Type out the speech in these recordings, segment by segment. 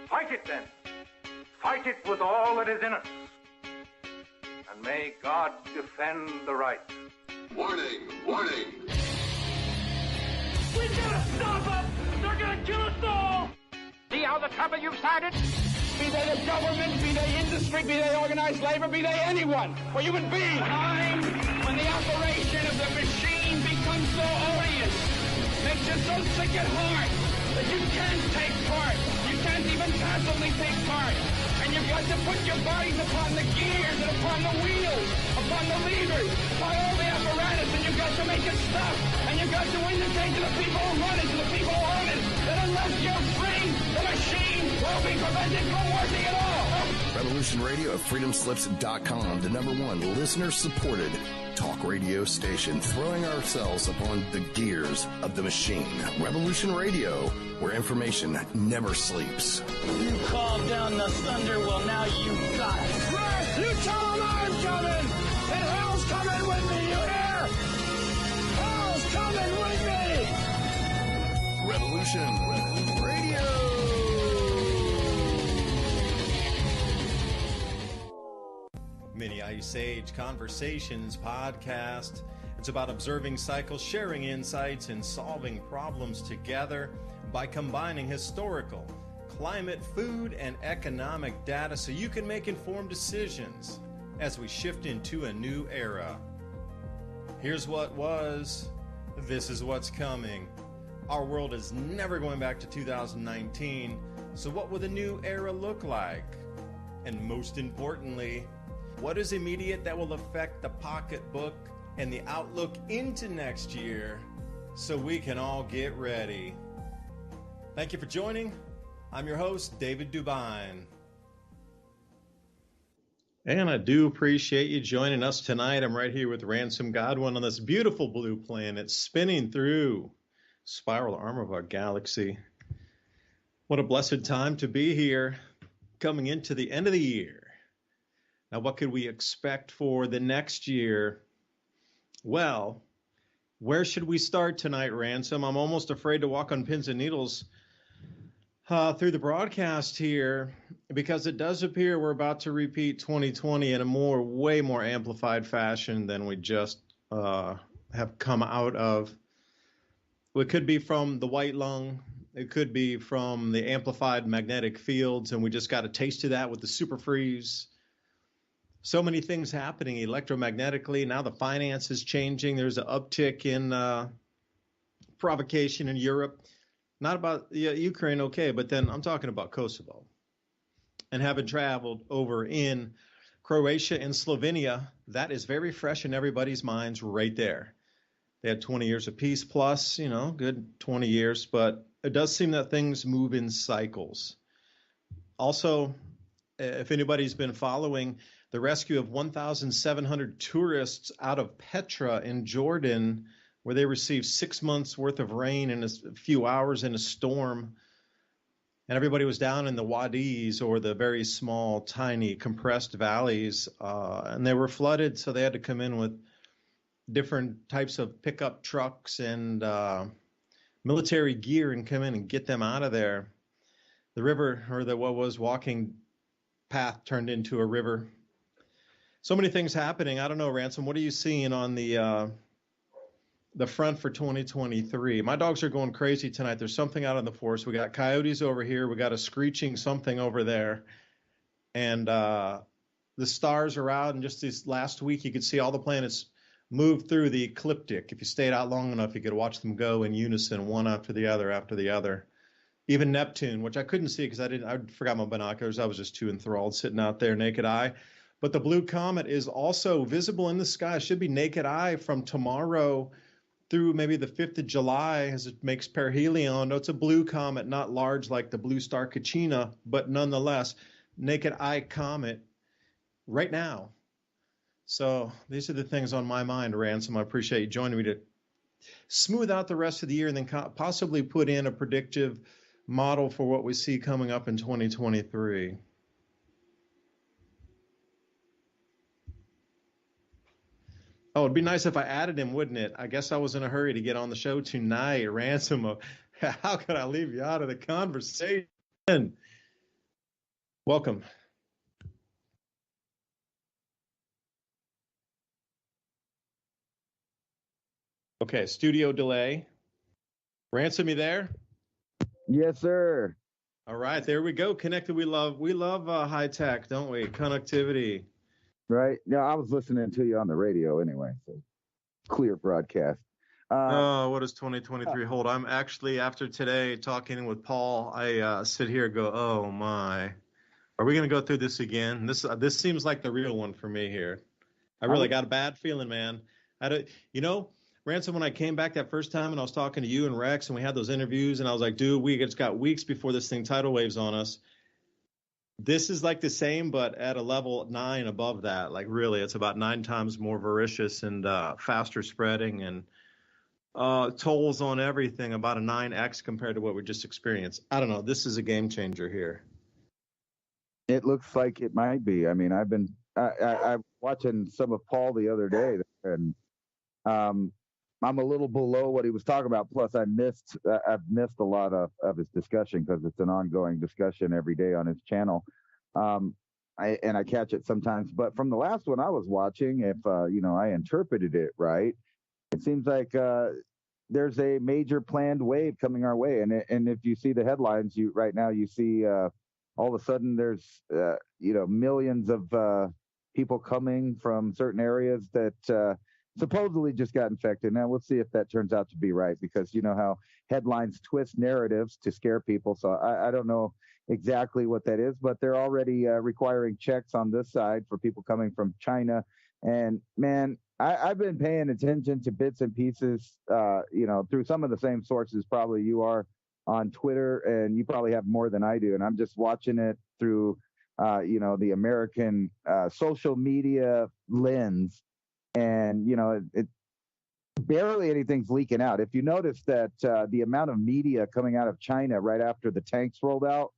Fight it then. Fight it with all that is in us. And may God defend the right. Warning! Warning! We gotta stop them! They're gonna kill us all! See how the trouble you've started? Be they the government, be they industry, be they organized labor, be they anyone, or human beings. Time when the operation of the machine becomes so odious, makes you so sick at heart that you can't take part. You can't even passively take part. And you've got to put your bodies upon the gears and upon the wheels, upon the levers, upon all the apparatus, and you've got to make it stop. And you've got to indicate to the people who run it, to the people who own it, that unless you're free, the machine will be prevented from working at all. Revolution Radio at freedomslips.com, the #1 listener-supported talk radio station, throwing ourselves upon the gears of the machine. Revolution Radio, where information never sleeps. You called down the thunder, well now you got it. Right, you tell them I'm coming, and hell's coming with me, you hear? Hell's coming with me! Revolution Radio. Mini Ice Age Conversations podcast. It's about observing cycles, sharing insights, and solving problems together by combining historical, climate, food, and economic data so you can make informed decisions as we shift into a new era. Here's what was, this is what's coming. Our world is never going back to 2019, so what will the new era look like? And most importantly, what is immediate that will affect the pocketbook and the outlook into next year so we can all get ready? Thank you for joining. I'm your host, David DuByne. And I do appreciate you joining us tonight. I'm right here with Ransom Godwin on this beautiful blue planet spinning through spiral arm of our galaxy. What a blessed time to be here coming into the end of the year. Now, what could we expect for the next year? Well, where should we start tonight, Ransom? I'm almost afraid to walk on pins and needles through the broadcast here because it does appear we're about to repeat 2020 in a way more amplified fashion than we just have come out of. It could be from the white lung. It could be from the amplified magnetic fields, and we just got a taste of that with the super freeze. So many things happening electromagnetically. Now the finance is changing. There's an uptick in provocation in Europe. Not about Ukraine, okay, but then I'm talking about Kosovo. And having traveled over in Croatia and Slovenia, that is very fresh in everybody's minds right there. They had 20 years of peace plus, good 20 years, but it does seem that things move in cycles. Also, if anybody's been following the rescue of 1,700 tourists out of Petra in Jordan, where they received 6 months worth of rain in a few hours in a storm. And everybody was down in the wadis, or the very small, tiny, compressed valleys, and they were flooded, so they had to come in with different types of pickup trucks and military gear and come in and get them out of there. The river, or what was walking path, turned into a river. So many things happening. I don't know, Ransom, what are you seeing on the front for 2023? My dogs are going crazy tonight. There's something out in the forest. We got coyotes over here. We got a screeching something over there. And the stars are out. And just this last week, you could see all the planets move through the ecliptic. If you stayed out long enough, you could watch them go in unison, one after the other. Even Neptune, which I couldn't see because I forgot my binoculars. I was just too enthralled sitting out there naked eye. But the blue comet is also visible in the sky. It should be naked eye from tomorrow through maybe the 5th of July as it makes perihelion. No, it's a blue comet, not large like the blue star Caccina, but nonetheless, naked eye comet right now. So these are the things on my mind, Ransom. I appreciate you joining me to smooth out the rest of the year and then possibly put in a predictive model for what we see coming up in 2023. Oh, it'd be nice if I added him, wouldn't it? I guess I was in a hurry to get on the show tonight. Ransom, how could I leave you out of the conversation? And welcome. Okay, studio delay. Ransom, you there? Yes, sir. All right, there we go. Connected. We love high tech, don't we? Connectivity. Right. Yeah, I was listening to you on the radio anyway, so clear broadcast. What is 2023 hold? I'm actually, after today talking with Paul, I sit here and go, oh my, are we going to go through this again? This seems like the real one for me here. I really got a bad feeling, man. Ransom, when I came back that first time and I was talking to you and Rex and we had those interviews and I was like, dude, we just got weeks before this thing tidal waves on us. This is like the same, but at a level 9 above that. Like really, it's about 9 times more voracious and faster spreading and tolls on everything, about a 9x compared to what we just experienced. I don't know. This is a game changer here. It looks like it might be. I mean, I'm watching some of Paul the other day, and I'm a little below what he was talking about. Plus, I've missed a lot of his discussion because it's an ongoing discussion every day on his channel. I catch it sometimes. But from the last one I was watching, if I interpreted it right, it seems like there's a major planned wave coming our way. And if you see the headlines, right now you see all of a sudden there's millions of people coming from certain areas that supposedly just got infected. Now we'll see if that turns out to be right, because you know how headlines twist narratives to scare people. So I don't know exactly what that is, but they're already requiring checks on this side for people coming from China. And man, I've been paying attention to bits and pieces, through some of the same sources probably you are on Twitter, and you probably have more than I do. And I'm just watching it through, the American social media lens. And, it barely anything's leaking out. If you notice that the amount of media coming out of China right after the tanks rolled out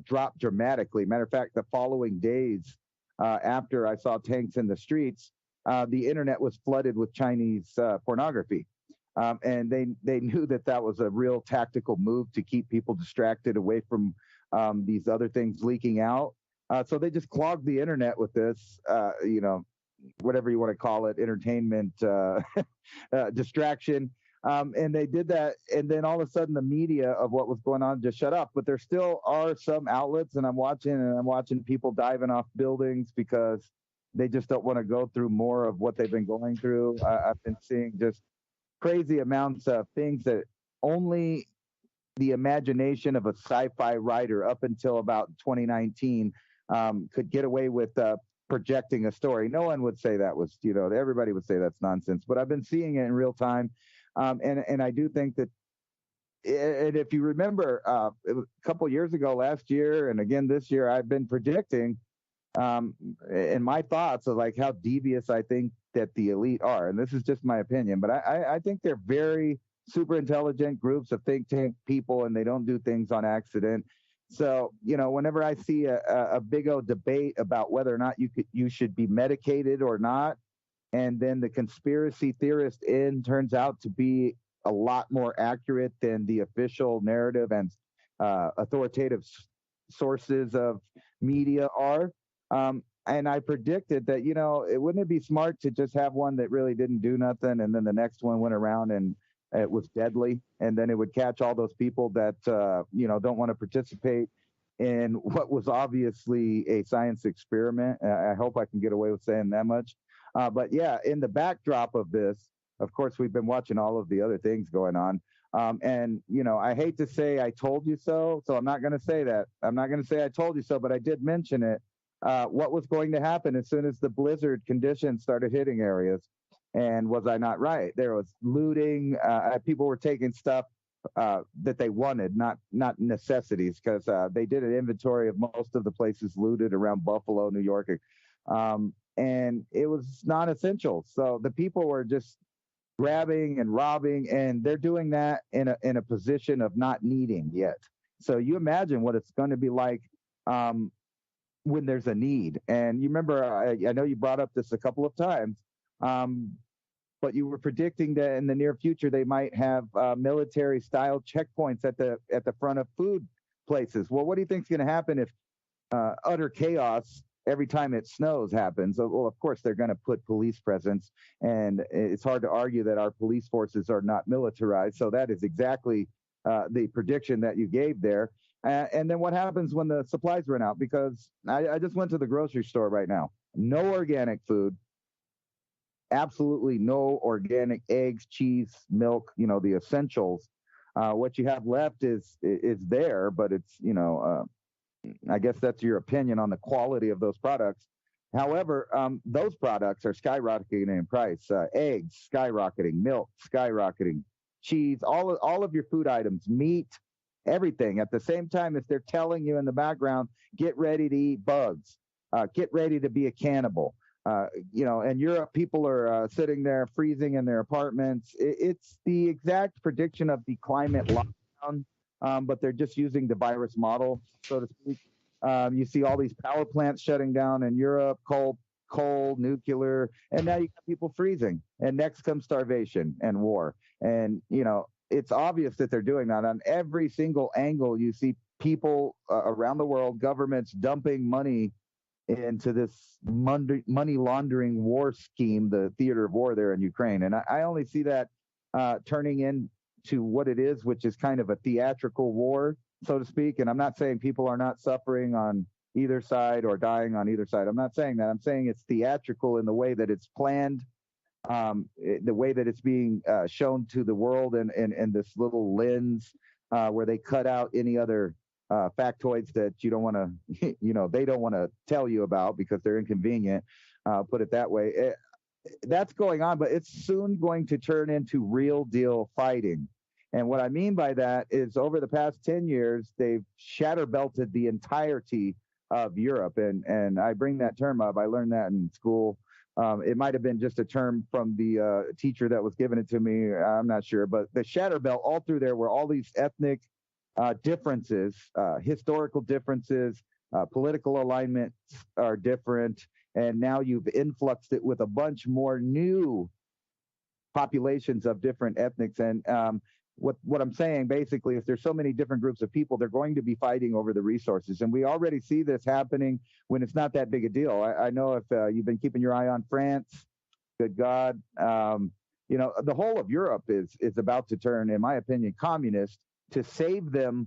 dropped dramatically. Matter of fact, the following days after I saw tanks in the streets, the internet was flooded with Chinese pornography. And they knew that was a real tactical move to keep people distracted away from these other things leaking out. So they just clogged the internet with this, whatever you want to call it, entertainment distraction. And they did that. And then all of a sudden the media of what was going on just shut up. But there still are some outlets, and I'm watching people diving off buildings because they just don't want to go through more of what they've been going through. I've been seeing just crazy amounts of things that only the imagination of a sci-fi writer up until about 2019 could get away with projecting a story. No one would say that was, everybody would say that's nonsense, but I've been seeing it in real time. And I do think that, and if you remember, it was a couple years ago, last year, and again this year, I've been predicting in my thoughts of like how devious I think that the elite are. And this is just my opinion, but I think they're very super intelligent groups of think tank people, and they don't do things on accident. So, whenever I see a big old debate about whether or not you should be medicated or not, and then the conspiracy theorist turns out to be a lot more accurate than the official narrative and authoritative sources of media are. And I predicted that, wouldn't it be smart to just have one that really didn't do nothing, and then the next one went around and it was deadly, and then it would catch all those people that, don't want to participate in what was obviously a science experiment. I hope I can get away with saying that much. But yeah, in the backdrop of this, of course, we've been watching all of the other things going on. And, I hate to say I told you so I'm not going to say that. I'm not going to say I told you so, but I did mention it. What was going to happen as soon as the blizzard conditions started hitting areas. And was I not right? There was looting. People were taking stuff that they wanted, not necessities, because they did an inventory of most of the places looted around Buffalo, New York. And it was non-essential. So the people were just grabbing and robbing, and they're doing that in a position of not needing yet. So you imagine what it's going to be like when there's a need. And you remember, I know you brought up this a couple of times, but you were predicting that in the near future they might have military-style checkpoints at the front of food places. Well, what do you think is going to happen if utter chaos every time it snows happens? Well, of course, they're going to put police presence, and it's hard to argue that our police forces are not militarized. So that is exactly the prediction that you gave there. And then what happens when the supplies run out? Because I just went to the grocery store right now. No organic food. Absolutely no organic eggs, cheese, milk, the essentials. What you have left is there, but it's, I guess that's your opinion on the quality of those products. However, those products are skyrocketing in price. Eggs skyrocketing, milk skyrocketing, cheese, all of your food items, meat, everything. At the same time, if they're telling you in the background, get ready to eat bugs, get ready to be a cannibal. In Europe, people are sitting there freezing in their apartments. It's the exact prediction of the climate lockdown, but they're just using the virus model, so to speak. You see all these power plants shutting down in Europe, coal, nuclear, and now you got people freezing. And next comes starvation and war. And, it's obvious that they're doing that. On every single angle, you see people around the world, governments dumping money into this money laundering war scheme, the theater of war there in Ukraine. And I only see that turning into what it is, which is kind of a theatrical war, so to speak. And I'm not saying people are not suffering on either side or dying on either side. I'm not saying that. I'm saying it's theatrical in the way that it's planned, the way that it's being shown to the world in this little lens where they cut out any other factoids that you don't want to, they don't want to tell you about because they're inconvenient. Put it that way. That's going on, but it's soon going to turn into real deal fighting. And what I mean by that is over the past 10 years, they've shatter belted the entirety of Europe. And I bring that term up. I learned that in school. It might have been just a term from the teacher that was giving it to me. I'm not sure. But the shatter belt all through there were all these ethnic differences, historical differences, political alignments are different, and now you've influxed it with a bunch more new populations of different ethnics. And what I'm saying basically is there's so many different groups of people, they're going to be fighting over the resources, and we already see this happening when it's not that big a deal. I know if you've been keeping your eye on France, good God, the whole of Europe is about to turn, in my opinion, communist, to save them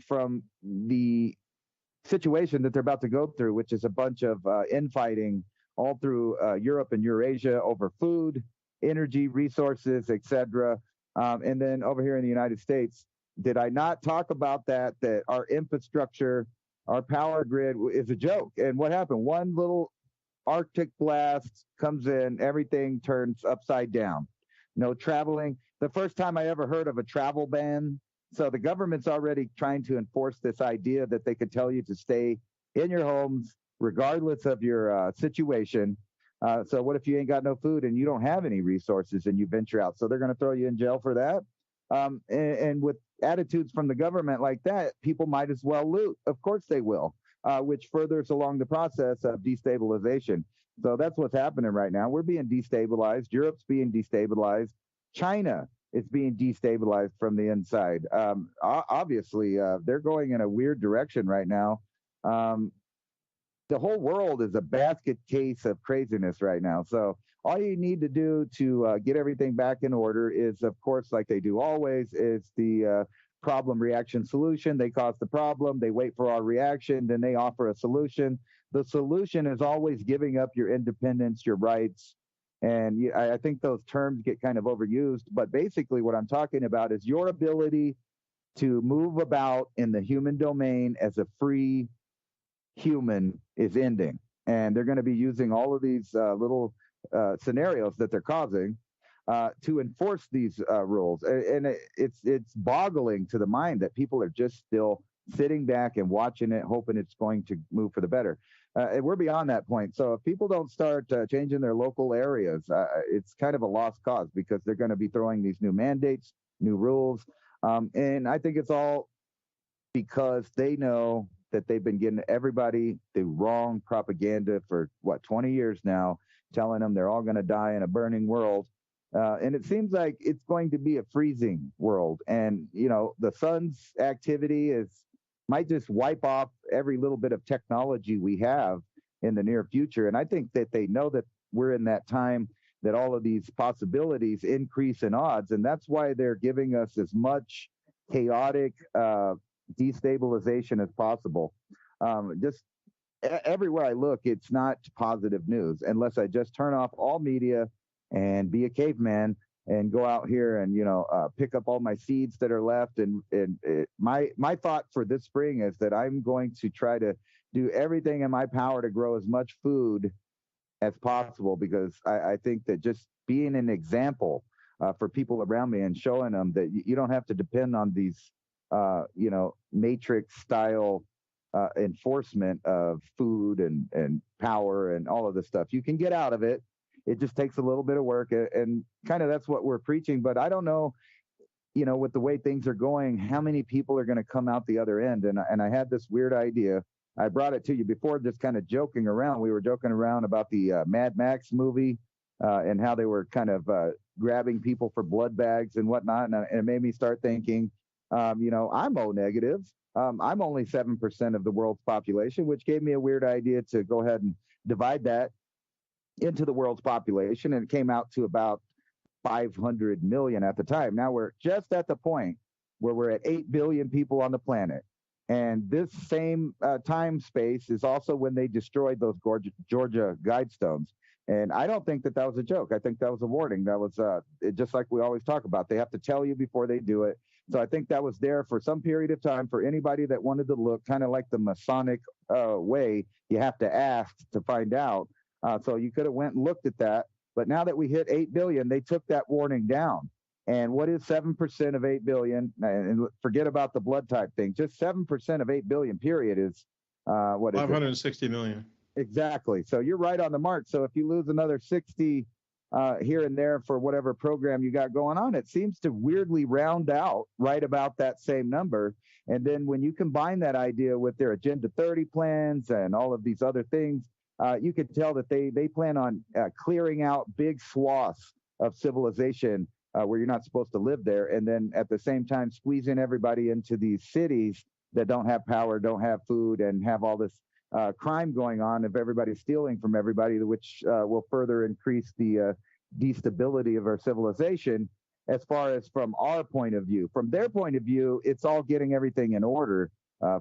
from the situation that they're about to go through, which is a bunch of infighting all through Europe and Eurasia over food, energy, resources, etc. And then over here in the United States, did I not talk about that our infrastructure, our power grid is a joke? And what happened? One little Arctic blast comes in, everything turns upside down. No traveling. The first time I ever heard of a travel ban. So the government's already trying to enforce this idea that they could tell you to stay in your homes regardless of your situation. So what if you ain't got no food and you don't have any resources and you venture out? So they're going to throw you in jail for that. And with attitudes from the government like that, people might as well loot. Of course they will, which furthers along the process of destabilization. So that's what's happening right now. We're being destabilized. Europe's being destabilized. China is being destabilized from the inside. Obviously, they're going in a weird direction right now. The whole world is a basket case of craziness right now. So all you need to do to get everything back in order is, of course, like they do always, is the problem, reaction, solution. They cause the problem. They wait for our reaction. Then they offer a solution. The solution is always giving up your independence, your rights. And I think those terms get kind of overused. But basically what I'm talking about is your ability to move about in the human domain as a free human is ending. And they're going to be using all of these little scenarios that they're causing to enforce these rules. And it's boggling to the mind that people are just still sitting back and watching it, hoping it's going to move for the better. And we're beyond that point. So if people don't start changing their local areas, it's kind of a lost cause because they're going to be throwing these new mandates, new rules. And I think it's all because they know that they've been getting everybody the wrong propaganda for, 20 years now, telling them they're all going to die in a burning world. And it seems like it's going to be a freezing world. And, the sun's activity is might just wipe off every little bit of technology we have in the near future. And I think that they know that we're in that time that all of these possibilities increase in odds. And that's why they're giving us as much chaotic destabilization as possible. Just everywhere I look, it's not positive news unless I just turn off all media and be a caveman and go out here and, pick up all my seeds that are left. And my thought for this spring is that I'm going to try to do everything in my power to grow as much food as possible, because I think that just being an example for people around me and showing them that you don't have to depend on these, matrix style enforcement of food and power and all of this stuff. You can get out of it. It just takes a little bit of work, and kind of that's what we're preaching. But I don't know, with the way things are going, how many people are going to come out the other end. And I had this weird idea. I brought it to you before, just kind of joking around. We were joking around about the Mad Max movie and how they were kind of grabbing people for blood bags and whatnot. And it made me start thinking, I'm O negative. I'm only 7% of the world's population, which gave me a weird idea to go ahead and divide that into the world's population. And it came out to about 500 million at the time. Now we're just at the point where we're at 8 billion people on the planet. And this same time space is also when they destroyed those Georgia Guidestones. And I don't think that was a joke. I think that was a warning. That was just like we always talk about. They have to tell you before they do it. So I think that was there for some period of time for anybody that wanted to look, kind of like the Masonic way. You have to ask to find out. So you could have went and looked at that. But now that we hit 8 billion, they took that warning down. And what is 7% of 8 billion? And forget about the blood type thing. Just 7% of 8 billion, period, is what is 560 million. Exactly. So you're right on the mark. So if you lose another 60 here and there for whatever program you got going on, it seems to weirdly round out right about that same number. And then when you combine that idea with their Agenda 30 plans and all of these other things, you could tell that they plan on clearing out big swaths of civilization where you're not supposed to live there. And then at the same time, squeezing everybody into these cities that don't have power, don't have food, and have all this crime going on if everybody's stealing from everybody, which will further increase the destability of our civilization as far as from our point of view. From their point of view, it's all getting everything in order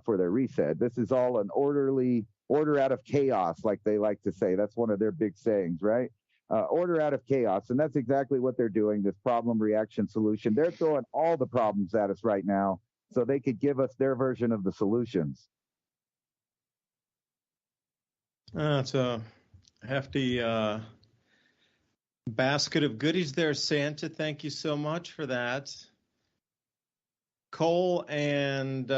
for their reset. This is all an order out of chaos, like they like to say. That's one of their big sayings, right? Order out of chaos. And that's exactly what they're doing, this problem reaction solution. They're throwing all the problems at us right now so they could give us their version of the solutions. It's a hefty basket of goodies there, Santa. Thank you so much for that. Coal and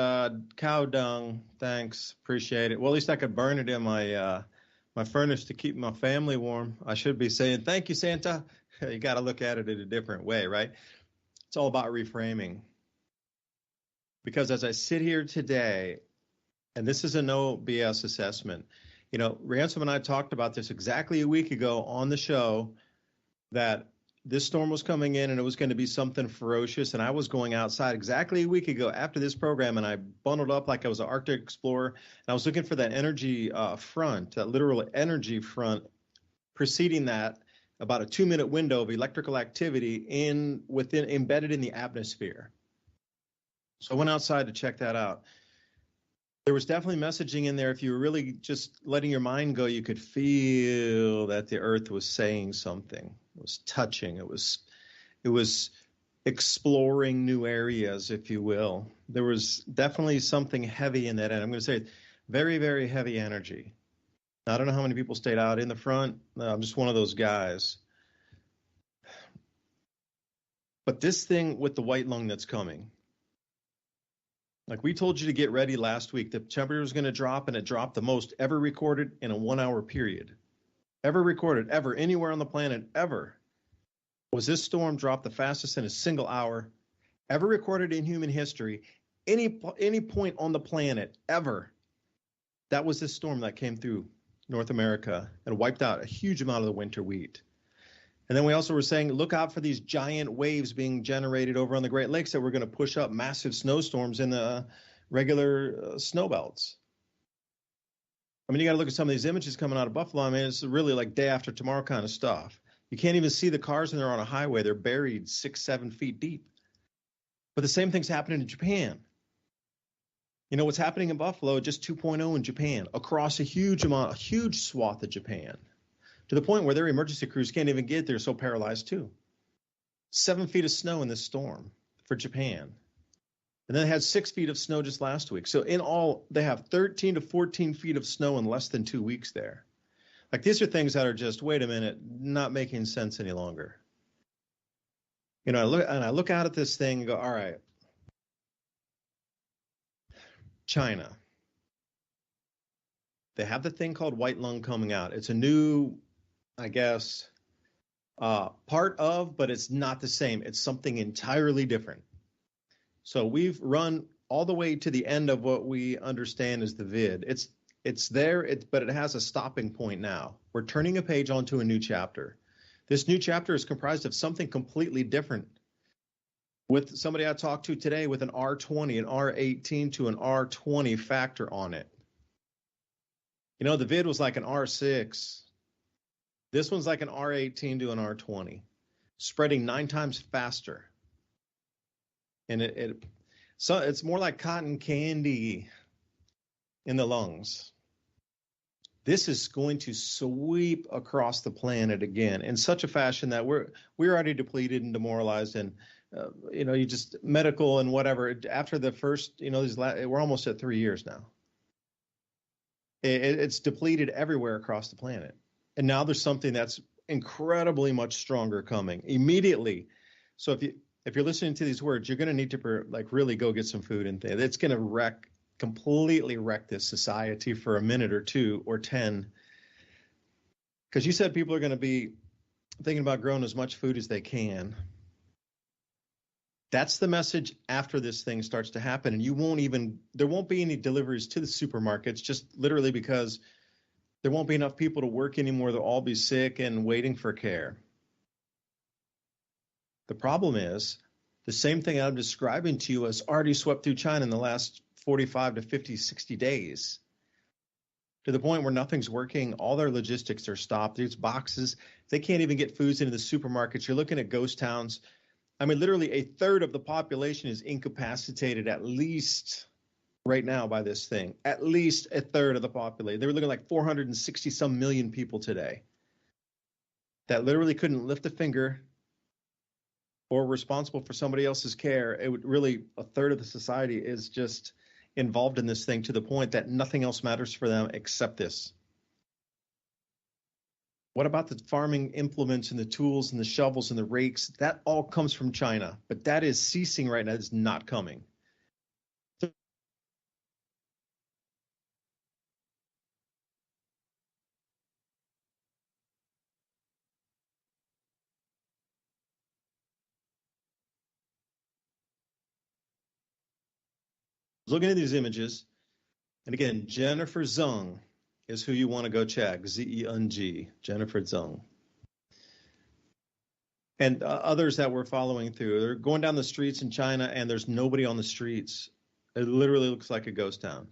cow dung, thanks. Appreciate it. Well, at least I could burn it in my furnace to keep my family warm. I should be saying, thank you, Santa. You got to look at it in a different way, right? It's all about reframing. Because as I sit here today, and this is a no BS assessment, Ransom and I talked about this exactly a week ago on the show, that this storm was coming in and it was going to be something ferocious. And I was going outside exactly a week ago after this program, and I bundled up like I was an Arctic explorer. And I was looking for that energy front, that literal energy front, preceding that about a 2-minute window of electrical activity embedded in the atmosphere. So I went outside to check that out. There was definitely messaging in there. If you were really just letting your mind go, you could feel that the earth was saying something. It was touching. It was exploring new areas, if you will. There was definitely something heavy in that. And I'm going to say very, very heavy energy. Now, I don't know how many people stayed out in the front. I'm just one of those guys. But this thing with the white lung that's coming, like we told you to get ready last week, the temperature was going to drop, and it dropped the most ever recorded in a 1-hour period. Ever recorded, ever, anywhere on the planet, ever. Was this storm dropped the fastest in a single hour, ever recorded in human history, any point on the planet, ever. That was this storm that came through North America and wiped out a huge amount of the winter wheat. And then we also were saying, look out for these giant waves being generated over on the Great Lakes that were going to push up massive snowstorms in the regular snow belts. I mean, you got to look at some of these images coming out of Buffalo. I mean, it's really like day after tomorrow kind of stuff. You can't even see the cars when they're on a highway. They're buried 6-7 feet deep. But the same thing's happening in Japan. You know, what's happening in Buffalo, just 2.0 in Japan, across a huge swath of Japan, to the point where their emergency crews can't even get there, so paralyzed too. 7 feet of snow in this storm for Japan. And then they had 6 feet of snow just last week. So in all, they have 13 to 14 feet of snow in less than 2 weeks there. Like, these are things that are just, wait a minute, not making sense any longer. You know, I look out at this thing and go, all right, China. They have the thing called white lung coming out. It's a new, I guess, part of, but it's not the same. It's something entirely different. So we've run all the way to the end of what we understand as the vid. It's there, but it has a stopping point now. We're turning a page onto a new chapter. This new chapter is comprised of something completely different. With somebody I talked to today with an R20, an R18 to an R20 factor on it. You know, the vid was like an R6. This one's like an R18 to an R20, spreading 9 times faster. And so it's more like cotton candy in the lungs. This is going to sweep across the planet again in such a fashion that we're already depleted and demoralized, and you know, you just medical and whatever. After the first, you know, we're almost at 3 years now. It's depleted everywhere across the planet, and now there's something that's incredibly much stronger coming immediately. So if you're listening to these words, you're going to need to really go get some food and things. It's going to completely wreck this society for a minute or 2 or 10. Because you said people are going to be thinking about growing as much food as they can. That's the message after this thing starts to happen. And there won't be any deliveries to the supermarkets, just literally because there won't be enough people to work anymore. They'll all be sick and waiting for care. The problem is the same thing I'm describing to you has already swept through China in the last 45 to 50, 60 days, to the point where nothing's working. All their logistics are stopped. There's boxes. They can't even get foods into the supermarkets. You're looking at ghost towns. I mean, literally a third of the population is incapacitated at least right now by this thing. At least a third of the population. They were looking like 460 some million people today that literally couldn't lift a finger or responsible for somebody else's care. It would really, a third of the society is just involved in this thing to the point that nothing else matters for them except this. What about the farming implements and the tools and the shovels and the rakes? That all comes from China, but that is ceasing right now. It's not coming. Looking at these images, and again, Jennifer Zeng is who you want to go check. Z-E-N-G, Jennifer Zeng. And others that we're following through. They're going down the streets in China, and there's nobody on the streets. It literally looks like a ghost town.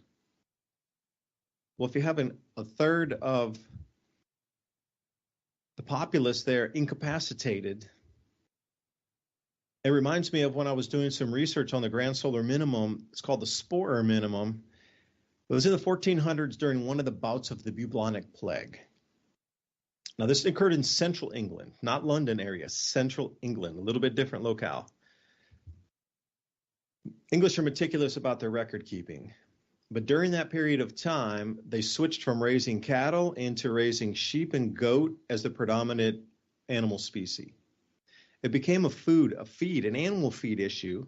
Well, if you have a third of the populace there incapacitated, it reminds me of when I was doing some research on the grand solar minimum. It's called the Sporer minimum. It was in the 1400s during one of the bouts of the bubonic plague. Now, this occurred in central England, not London area, central England, a little bit different locale. English are meticulous about their record keeping. But during that period of time, they switched from raising cattle into raising sheep and goat as the predominant animal species. It became a feed, an animal feed issue,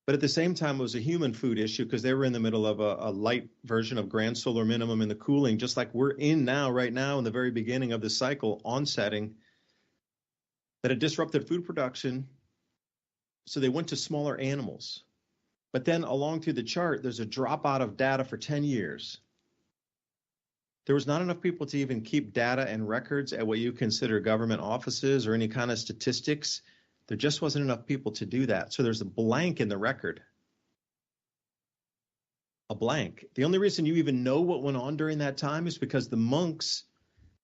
but at the same time, it was a human food issue because they were in the middle of a light version of grand solar minimum in the cooling, just like we're in now, right now, in the very beginning of this cycle, onsetting, that it disrupted food production. So they went to smaller animals. But then along through the chart, there's a drop out of data for 10 years. There was not enough people to even keep data and records at what you consider government offices or any kind of statistics. There just wasn't enough people to do that. So there's a blank in the record. a blank. The only reason you even know what went on during that time is because the monks,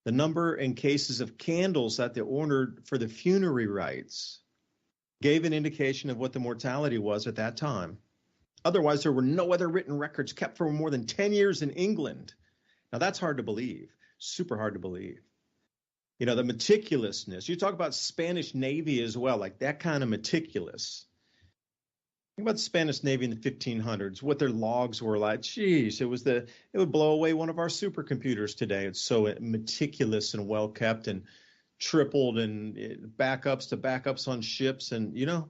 the number and cases of candles that they ordered for the funerary rites gave an indication of what the mortality was at that time. Otherwise, there were no other written records kept for more than 10 years in England. Now, that's hard to believe, super hard to believe. You know, the meticulousness. You talk about Spanish Navy as well, like that kind of meticulous. Think about the Spanish Navy in the 1500s, what their logs were like. Geez, it would blow away one of our supercomputers today. It's so meticulous and well kept and tripled and backups on ships. And, you know,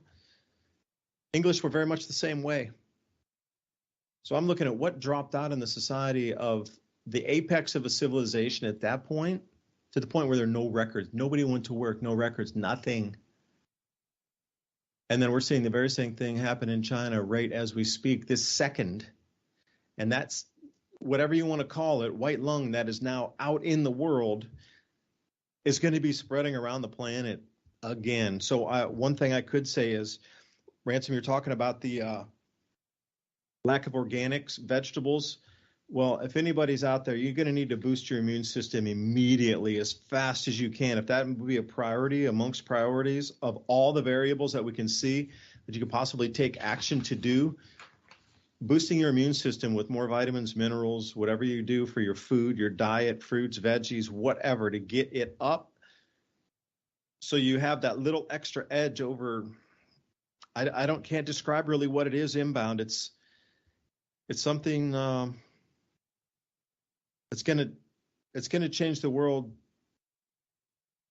English were very much the same way. So I'm looking at what dropped out in the society of the apex of a civilization at that point, to the point where there are no records. Nobody went to work, no records, nothing. And then we're seeing the very same thing happen in China right as we speak this second. And that's whatever you want to call it, white lung that is now out in the world is going to be spreading around the planet again. So one thing I could say is, Ransom, you're talking about the lack of organics, vegetables. Well, if anybody's out there, you're going to need to boost your immune system immediately, as fast as you can. If that would be a priority amongst priorities of all the variables that we can see that you could possibly take action to do, boosting your immune system with more vitamins, minerals, whatever you do for your food, your diet, fruits, veggies, whatever, to get it up so you have that little extra edge over. I can't describe really what it is inbound. It's something. It's gonna change the world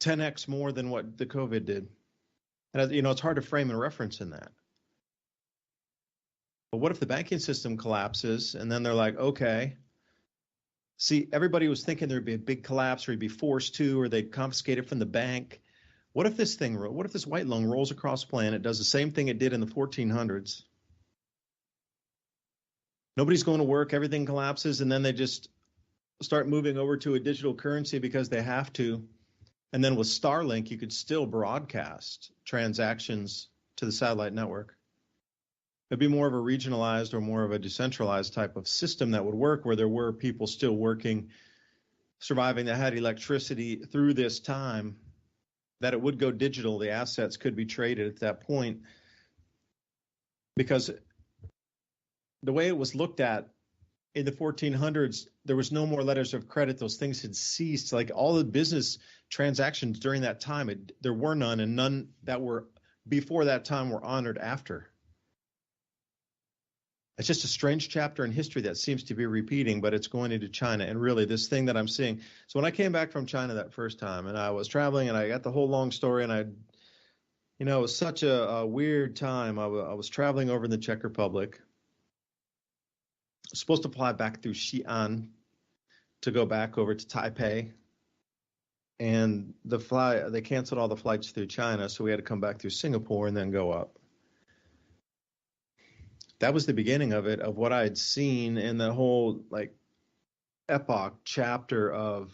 10x more than what the COVID did. And you know, it's hard to frame a reference in that. But what if the banking system collapses and then they're like, okay, see, everybody was thinking there'd be a big collapse or he'd be forced to, or they'd confiscate it from the bank. What if this white lung rolls across the planet, does the same thing it did in the 1400s? Nobody's going to work, everything collapses, and then they just start moving over to a digital currency because they have to. And then with Starlink, you could still broadcast transactions to the satellite network. It'd be more of a regionalized or more of a decentralized type of system that would work, where there were people still working, surviving, that had electricity through this time, that it would go digital. The assets could be traded at that point. Because the way it was looked at in the 1400s, there was no more letters of credit. Those things had ceased. Like all the business transactions during that time, there were none, and none that were before that time were honored after. It's just a strange chapter in history that seems to be repeating, but it's going into China. And really, this thing that I'm seeing. So when I came back from China that first time, and I was traveling, and I got the whole long story, and it was such a weird time. I was traveling over in the Czech Republic. Supposed to fly back through Xi'an to go back over to Taipei, and they canceled all the flights through China, so we had to come back through Singapore and then go up. That was the beginning of it, of what I had seen in the whole epoch chapter of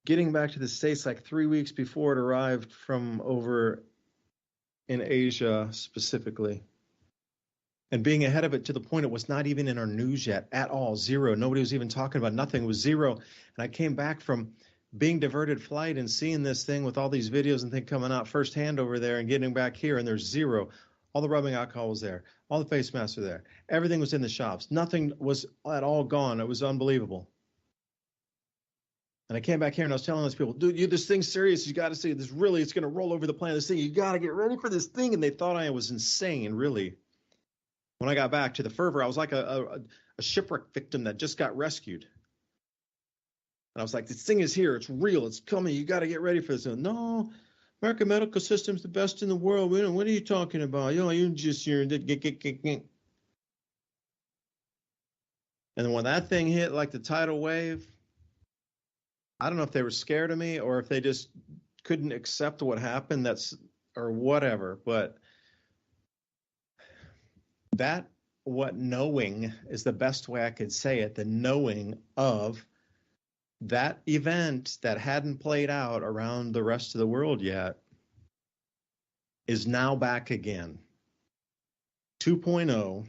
getting back to the States 3 weeks before it arrived from over in Asia specifically. And being ahead of it to the point it was not even in our news yet at all, zero. Nobody was even talking about, nothing, it was zero. And I came back from being diverted flight and seeing this thing with all these videos and things coming out firsthand over there and getting back here, and there's zero. All the rubbing alcohol was there. All the face masks were there. Everything was in the shops. Nothing was at all gone. It was unbelievable. And I came back here and I was telling those people, dude, this thing's serious. You got to see this. Really, it's going to roll over the planet. This thing, you got to get ready for this thing. And they thought I was insane, really. When I got back to the fervor, I was like a shipwreck victim that just got rescued. And I was like, this thing is here. It's real. It's coming. You got to get ready for this. And, no, American medical system's the best in the world. What are you talking about? You just you're. And then when that thing hit like the tidal wave, I don't know if they were scared of me or if they just couldn't accept what happened. Or whatever. But what knowing is the best way I could say it, the knowing of that event that hadn't played out around the rest of the world yet is now back again. 2.0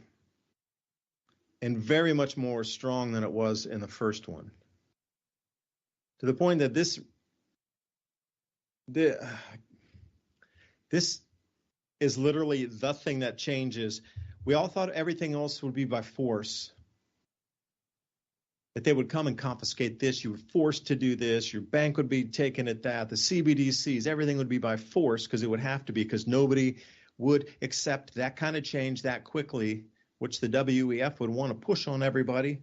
and very much more strong than it was in the first one. To the point that this is literally the thing that changes. We all thought everything else would be by force. That they would come and confiscate this. You were forced to do this. Your bank would be taken at that. The CBDCs, everything would be by force because it would have to be, because nobody would accept that kind of change that quickly, which the WEF would want to push on everybody.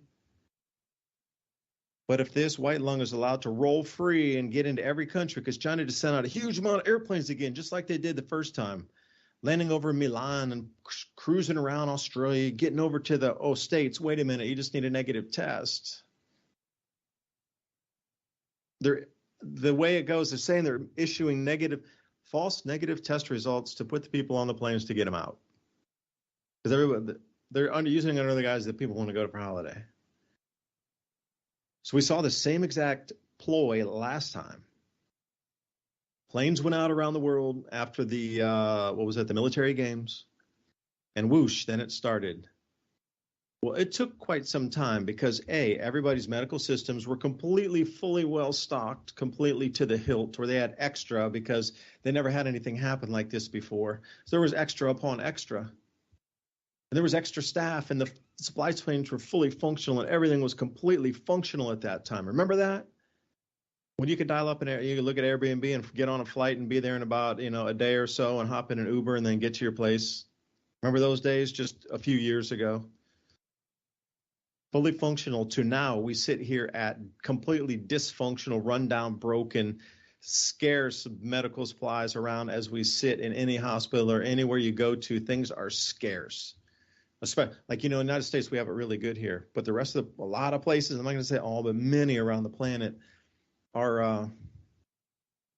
But if this white lung is allowed to roll free and get into every country, because China just sent out a huge amount of airplanes again, just like they did the first time, landing over Milan and cruising around Australia, getting over to the States. Wait a minute, you just need a negative test. The way it goes is saying they're issuing false negative test results to put the people on the planes to get them out. Because they're using it under the guise that people want to go for holiday. So we saw the same exact ploy last time. Planes went out around the world after the, the military games, and whoosh, then it started. Well, it took quite some time because everybody's medical systems were completely, fully well stocked, completely to the hilt, where they had extra because they never had anything happen like this before. So there was extra upon extra. And there was extra staff, and the supply chains were fully functional, and everything was completely functional at that time. Remember that? When you could dial up you could look at Airbnb and get on a flight and be there in about, a day or so and hop in an Uber and then get to your place. Remember those days just a few years ago? Fully functional to now we sit here at completely dysfunctional, rundown, broken, scarce medical supplies around as we sit in any hospital or anywhere you go to. Things are scarce. Especially, like, in the United States, we have it really good here. But the rest of a lot of places, I'm not going to say all, but many around the planet are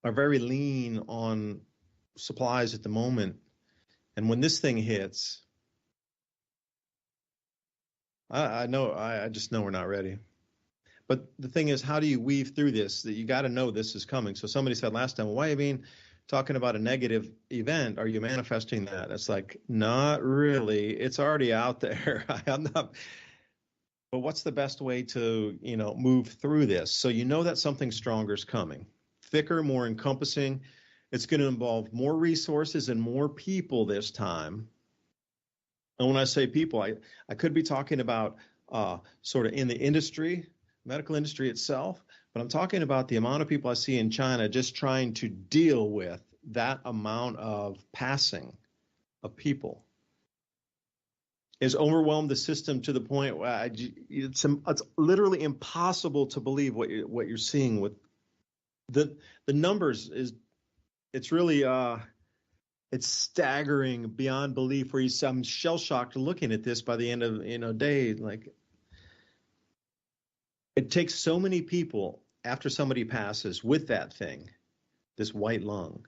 very lean on supplies at the moment. And when this thing hits, I just know we're not ready. But the thing is, how do you weave through this? That you got to know this is coming. So somebody said last time, well, why, talking about a negative event, are you manifesting that? It's like, not really. It's already out there. I'm not. But what's the best way to, move through this? So that something stronger is coming, thicker, more encompassing. It's going to involve more resources and more people this time. And when I say people, I could be talking about sort of in the industry, medical industry itself, but I'm talking about the amount of people I see in China just trying to deal with that amount of passing of people. Is overwhelmed the system to the point where it's literally impossible to believe what you're seeing with the numbers. It's really it's staggering beyond belief. Where I'm shell shocked looking at this by the end of day. Like, it takes so many people after somebody passes with that thing, this white lung,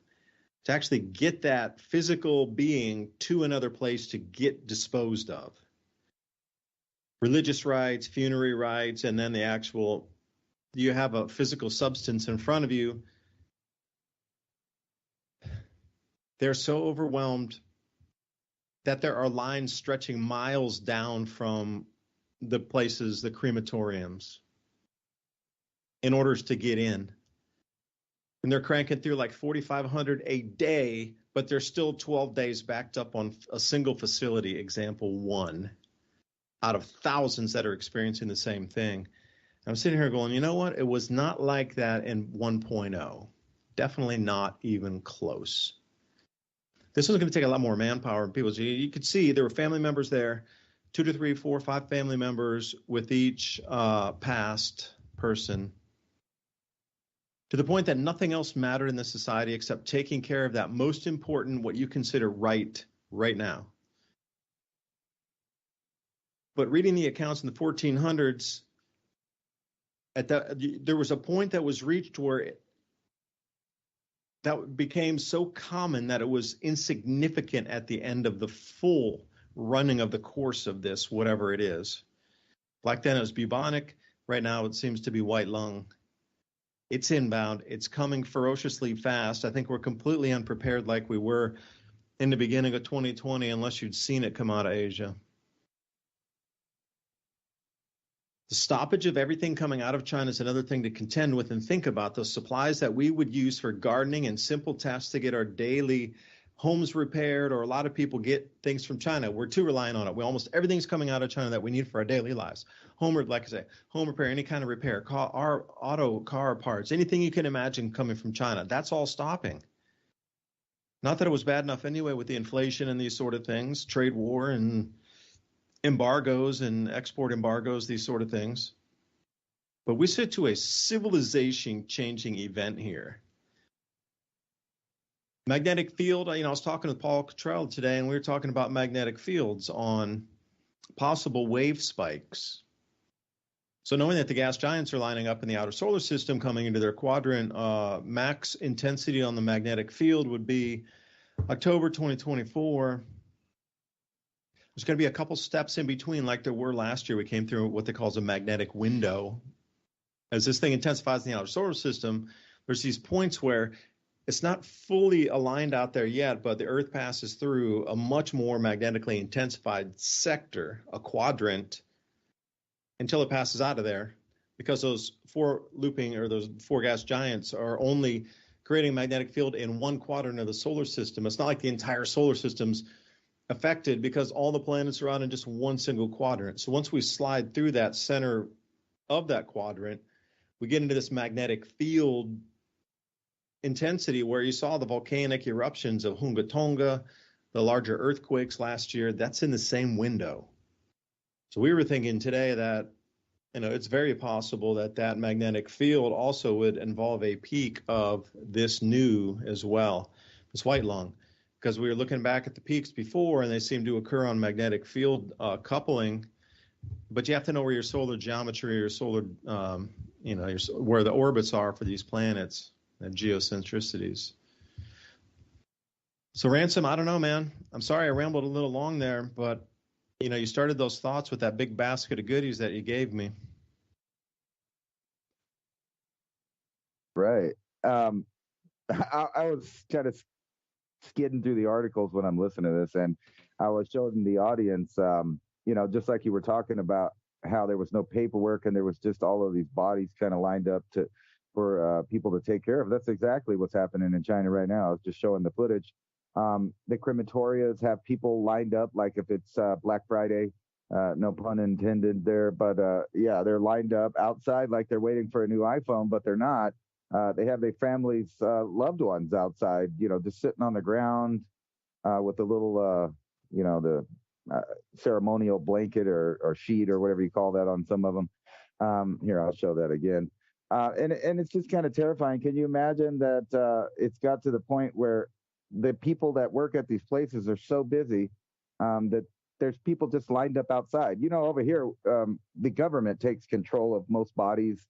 to actually get that physical being to another place to get disposed of. Religious rites, funerary rites, and then the actual, you have a physical substance in front of you. They're so overwhelmed that there are lines stretching miles down from the places, the crematoriums, in order to get in. And they're cranking through like 4,500 a day, but they're still 12 days backed up on a single facility, example one, out of thousands that are experiencing the same thing. And I'm sitting here going, you know what? It was not like that in 1.0. Definitely not even close. This was going to take a lot more manpower and people. You could see there were family members there, 2 to 3, 4, 5 family members with each passed person, to the point that nothing else mattered in the society except taking care of that most important, what you consider right now. But reading the accounts in the 1400s, there was a point that was reached where that became so common that it was insignificant at the end of the full running of the course of this, whatever it is. Back then it was bubonic. Right now it seems to be white lung. It's inbound. It's coming ferociously fast. I think we're completely unprepared like we were in the beginning of 2020, unless you'd seen it come out of Asia. The stoppage of everything coming out of China is another thing to contend with and think about. Those supplies that we would use for gardening and simple tasks to get our daily homes repaired, or a lot of people get things from China. We're too reliant on it. Almost everything's coming out of China that we need for our daily lives. Home repair, any kind of repair, car parts, anything you can imagine coming from China. That's all stopping. Not that it was bad enough anyway with the inflation and these sort of things, trade war and embargoes and export embargoes, these sort of things. But we sit to a civilization-changing event here. Magnetic field, I was talking with Paul Cottrell today, and we were talking about magnetic fields on possible wave spikes. So knowing that the gas giants are lining up in the outer solar system coming into their quadrant, max intensity on the magnetic field would be October 2024. There's going to be a couple steps in between like there were last year. We came through what they call a magnetic window. As this thing intensifies in the outer solar system, there's these points where it's not fully aligned out there yet, but the Earth passes through a much more magnetically intensified sector, a quadrant, until it passes out of there, because those four gas giants are only creating a magnetic field in one quadrant of the solar system. It's not like the entire solar system's affected because all the planets are out in just one single quadrant. So once we slide through that center of that quadrant, we get into this magnetic field intensity where you saw the volcanic eruptions of Hunga Tonga, the larger earthquakes last year. That's in the same window. So we were thinking today that, it's very possible that that magnetic field also would involve a peak of this new as well, this white lung, because we were looking back at the peaks before and they seem to occur on magnetic field coupling. But you have to know where your solar geometry, your solar, where the orbits are for these planets and geocentricities. So Ransom, I don't know, man. I'm sorry I rambled a little long there, but you started those thoughts with that big basket of goodies that you gave me. Right. I was kind of skidding through the articles when I'm listening to this, and I was showing the audience, just like you were talking about how there was no paperwork and there was just all of these bodies kind of lined up for people to take care of. That's exactly what's happening in China right now. I was just showing the footage. The crematorias have people lined up like if it's Black Friday, no pun intended there, but they're lined up outside like they're waiting for a new iPhone, but they're not. They have their families' loved ones outside, just sitting on the ground with a little, the ceremonial blanket or sheet or whatever you call that on some of them. Here, I'll show that again. And it's just kind of terrifying. Can you imagine that it's got to the point where the people that work at these places are so busy that there's people just lined up outside? Over here, the government takes control of most bodies.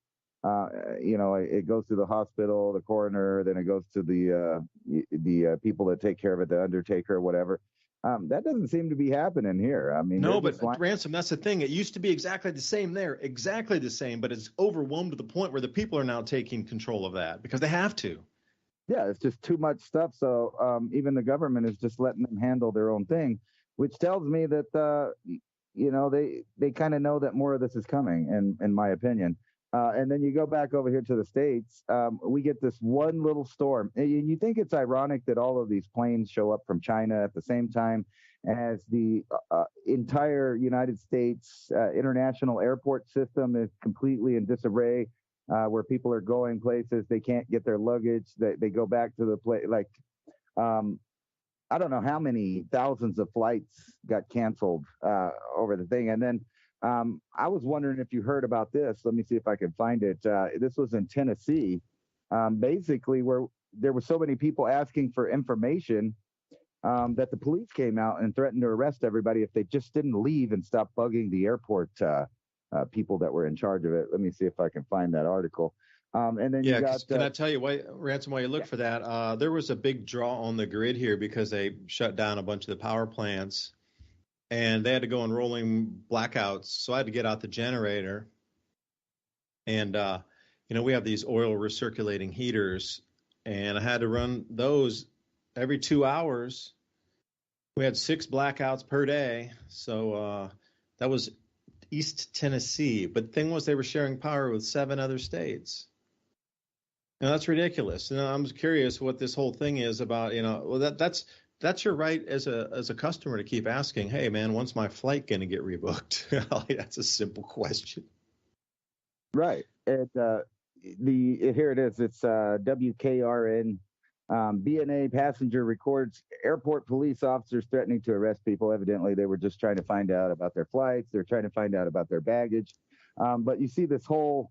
It goes to the hospital, the coroner, then it goes to the people that take care of it, the undertaker, whatever. That doesn't seem to be happening here. I mean, no, but Ransom, that's the thing. It used to be exactly the same there, exactly the same, but it's overwhelmed to the point where the people are now taking control of that because they have to. Yeah, it's just too much stuff. So even the government is just letting them handle their own thing, which tells me that, they kind of know that more of this is coming, in my opinion. And then you go back over here to the States, we get this one little storm. And you think it's ironic that all of these planes show up from China at the same time as the entire United States international airport system is completely in disarray, where people are going places, they can't get their luggage, they go back to the place. Like, I don't know how many thousands of flights got canceled over the thing. And then I was wondering if you heard about this. Let me see if I can find it. This was in Tennessee, basically where there were so many people asking for information that the police came out and threatened to arrest everybody if they just didn't leave and stop bugging the airport people that were in charge of it. Let me see if I can find that article. And then you got. Can I tell you why, Ransom? While you look for that, there was a big draw on the grid here because they shut down a bunch of the power plants. And they had to go on rolling blackouts, so I had to get out the generator. And, we have these oil recirculating heaters, and I had to run those every 2 hours. We had 6 blackouts per day, so that was East Tennessee, but the thing was they were sharing power with 7 other states. And that's ridiculous. And I'm curious what this whole thing is about. Well, that's your right as a customer to keep asking, hey man, when's my flight going to get rebooked? That's a simple question. Right. Here it is. It's WKRN. BNA passenger records airport police officers threatening to arrest people. Evidently, they were just trying to find out about their flights. They're trying to find out about their baggage. But you see the whole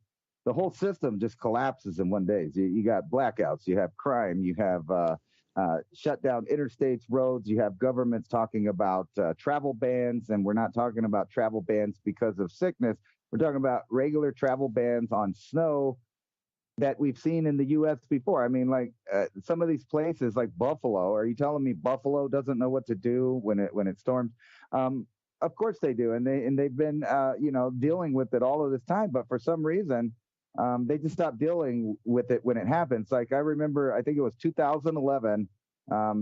system just collapses in one day. You got blackouts, you have crime, you have shut down interstates, roads, you have governments talking about travel bans, and we're not talking about travel bans because of sickness. We're talking about regular travel bans on snow that we've seen in the U.S. before. I mean, like some of these places, like Buffalo. Are you telling me Buffalo doesn't know what to do when it storms? Of course they do, and they've been dealing with it all of this time. But for some reason, they just stopped dealing with it when it happens. Like I remember, I think it was 2011.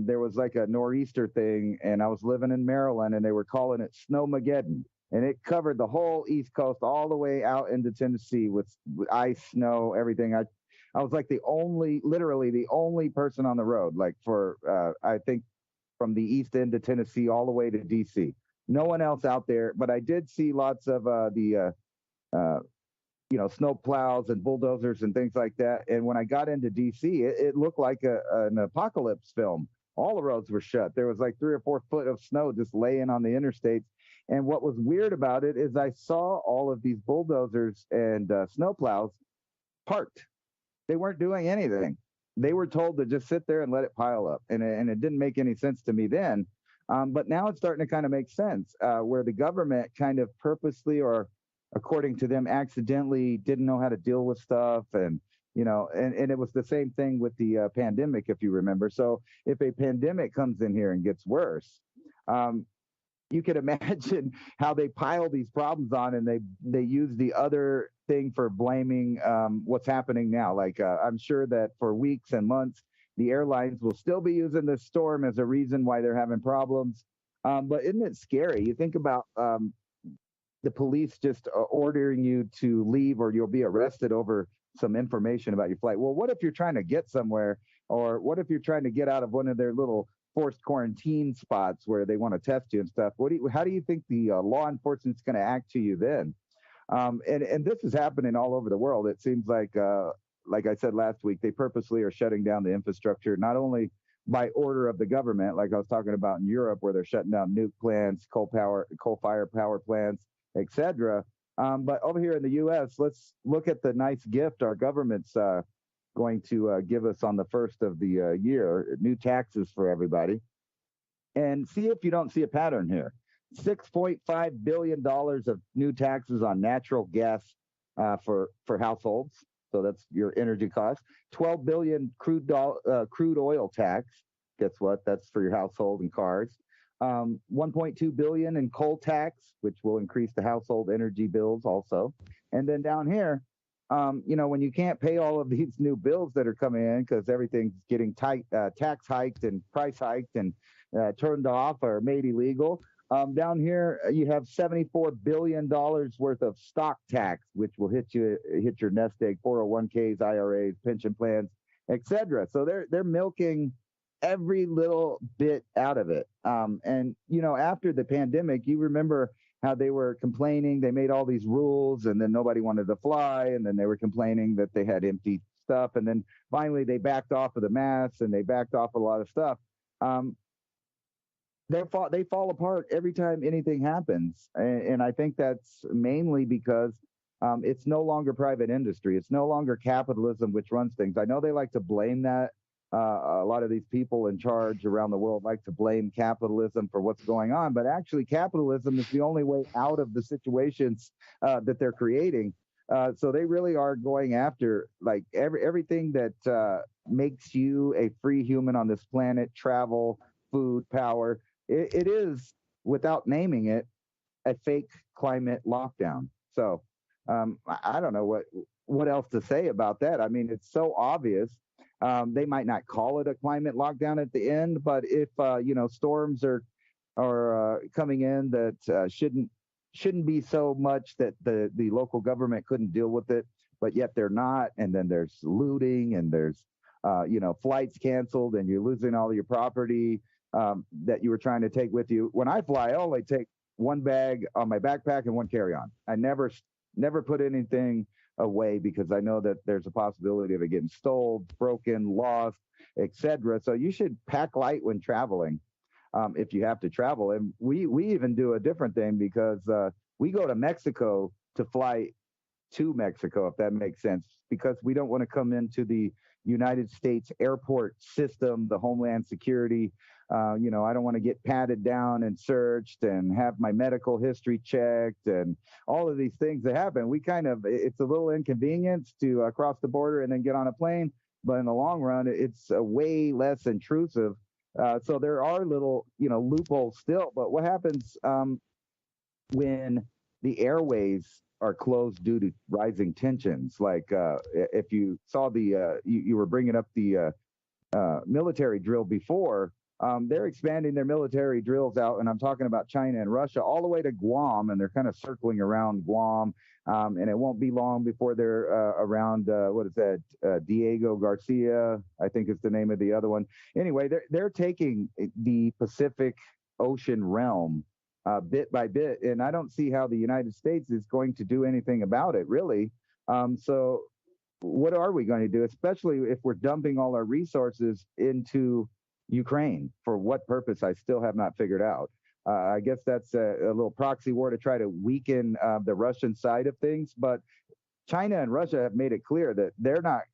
There was like a nor'easter thing, and I was living in Maryland, and they were calling it Snowmageddon. And it covered the whole East Coast all the way out into Tennessee with ice, snow, everything. I was like literally the only person on the road, like for, I think from the east end of Tennessee all the way to D.C. No one else out there, but I did see lots of snow plows and bulldozers and things like that. And when I got into D.C., it looked like an apocalypse film. All the roads were shut. There was like 3 or 4 foot of snow just laying on the interstates. And what was weird about it is I saw all of these bulldozers and snowplows parked. They weren't doing anything. They were told to just sit there and let it pile up. And it didn't make any sense to me then. But now it's starting to kind of make sense where the government kind of purposely or according to them accidentally didn't know how to deal with stuff. And it was the same thing with the pandemic, if you remember. So if a pandemic comes in here and gets worse, you can imagine how they pile these problems on, and they use the other thing for blaming what's happening now. Like I'm sure that for weeks and months, the airlines will still be using this storm as a reason why they're having problems. But isn't it scary? You think about the police just ordering you to leave, or you'll be arrested over some information about your flight. Well, what if you're trying to get somewhere, or what if you're trying to get out of one of their little forced quarantine spots where they want to test you and stuff? How do you think the law enforcement's going to act to you then? And this is happening all over the world. It seems like I said last week, they purposely are shutting down the infrastructure, not only by order of the government, like I was talking about in Europe, where they're shutting down nuke plants, coal-fired power plants, etc. But over here in the U.S., let's look at the nice gift our government's going to give us on the first of the year, new taxes for everybody. And see if you don't see a pattern here. $6.5 billion of new taxes on natural gas for households. So that's your energy costs. $12 billion crude oil tax. Guess what? That's for your household and cars. $1.2 billion in coal tax, which will increase the household energy bills also. And then down here, when you can't pay all of these new bills that are coming in because everything's getting tax hiked and price hiked and turned off or made illegal, down here you have $74 billion worth of stock tax, which will hit your nest egg, 401ks, IRAs, pension plans, etc. So they're milking every little bit out of it. And after the pandemic, you remember how they were complaining. They made all these rules, and then nobody wanted to fly, and then they were complaining that they had empty stuff, and then finally they backed off of the masks, and they backed off a lot of stuff. They fall apart every time anything happens, and I think that's mainly because it's no longer private industry. It's no longer capitalism which runs things. I know they like to blame that. A lot of these people in charge around the world like to blame capitalism for what's going on, but actually capitalism is the only way out of the situations that they're creating. So they really are going after like everything that makes you a free human on this planet: travel, food, power. It is, without naming it, a fake climate lockdown. So I don't know what else to say about that. I mean, it's so obvious. They might not call it a climate lockdown at the end, but if storms are coming in that shouldn't shouldn't be so much that the local government couldn't deal with it, but yet they're not. And then there's looting, and there's flights canceled, and you're losing all your property that you were trying to take with you. When I fly, I only take one bag on my backpack and one carry-on. I never put anything away because I know that there's a possibility of it getting stolen, broken, lost, etc. So you should pack light when traveling if you have to travel. And we even do a different thing because we go to Mexico to fly to Mexico, if that makes sense, because we don't want to come into the United States airport system, the Homeland Security. I don't want to get patted down and searched and have my medical history checked and all of these things that happen. It's a little inconvenience to cross the border and then get on a plane, but in the long run, it's way less intrusive. So there are little, loopholes still. But what happens when the airways are closed due to rising tensions? Like if you saw you were bringing up the military drill before. They're expanding their military drills out, and I'm talking about China and Russia, all the way to Guam, and they're kind of circling around Guam, and it won't be long before they're around, Diego Garcia, I think is the name of the other one. Anyway, they're taking the Pacific Ocean realm bit by bit, and I don't see how the United States is going to do anything about it, really. So what are we going to do, especially if we're dumping all our resources into Ukraine? For what purpose, I still have not figured out. I guess that's a little proxy war to try to weaken the Russian side of things. But China and Russia have made it clear that they're not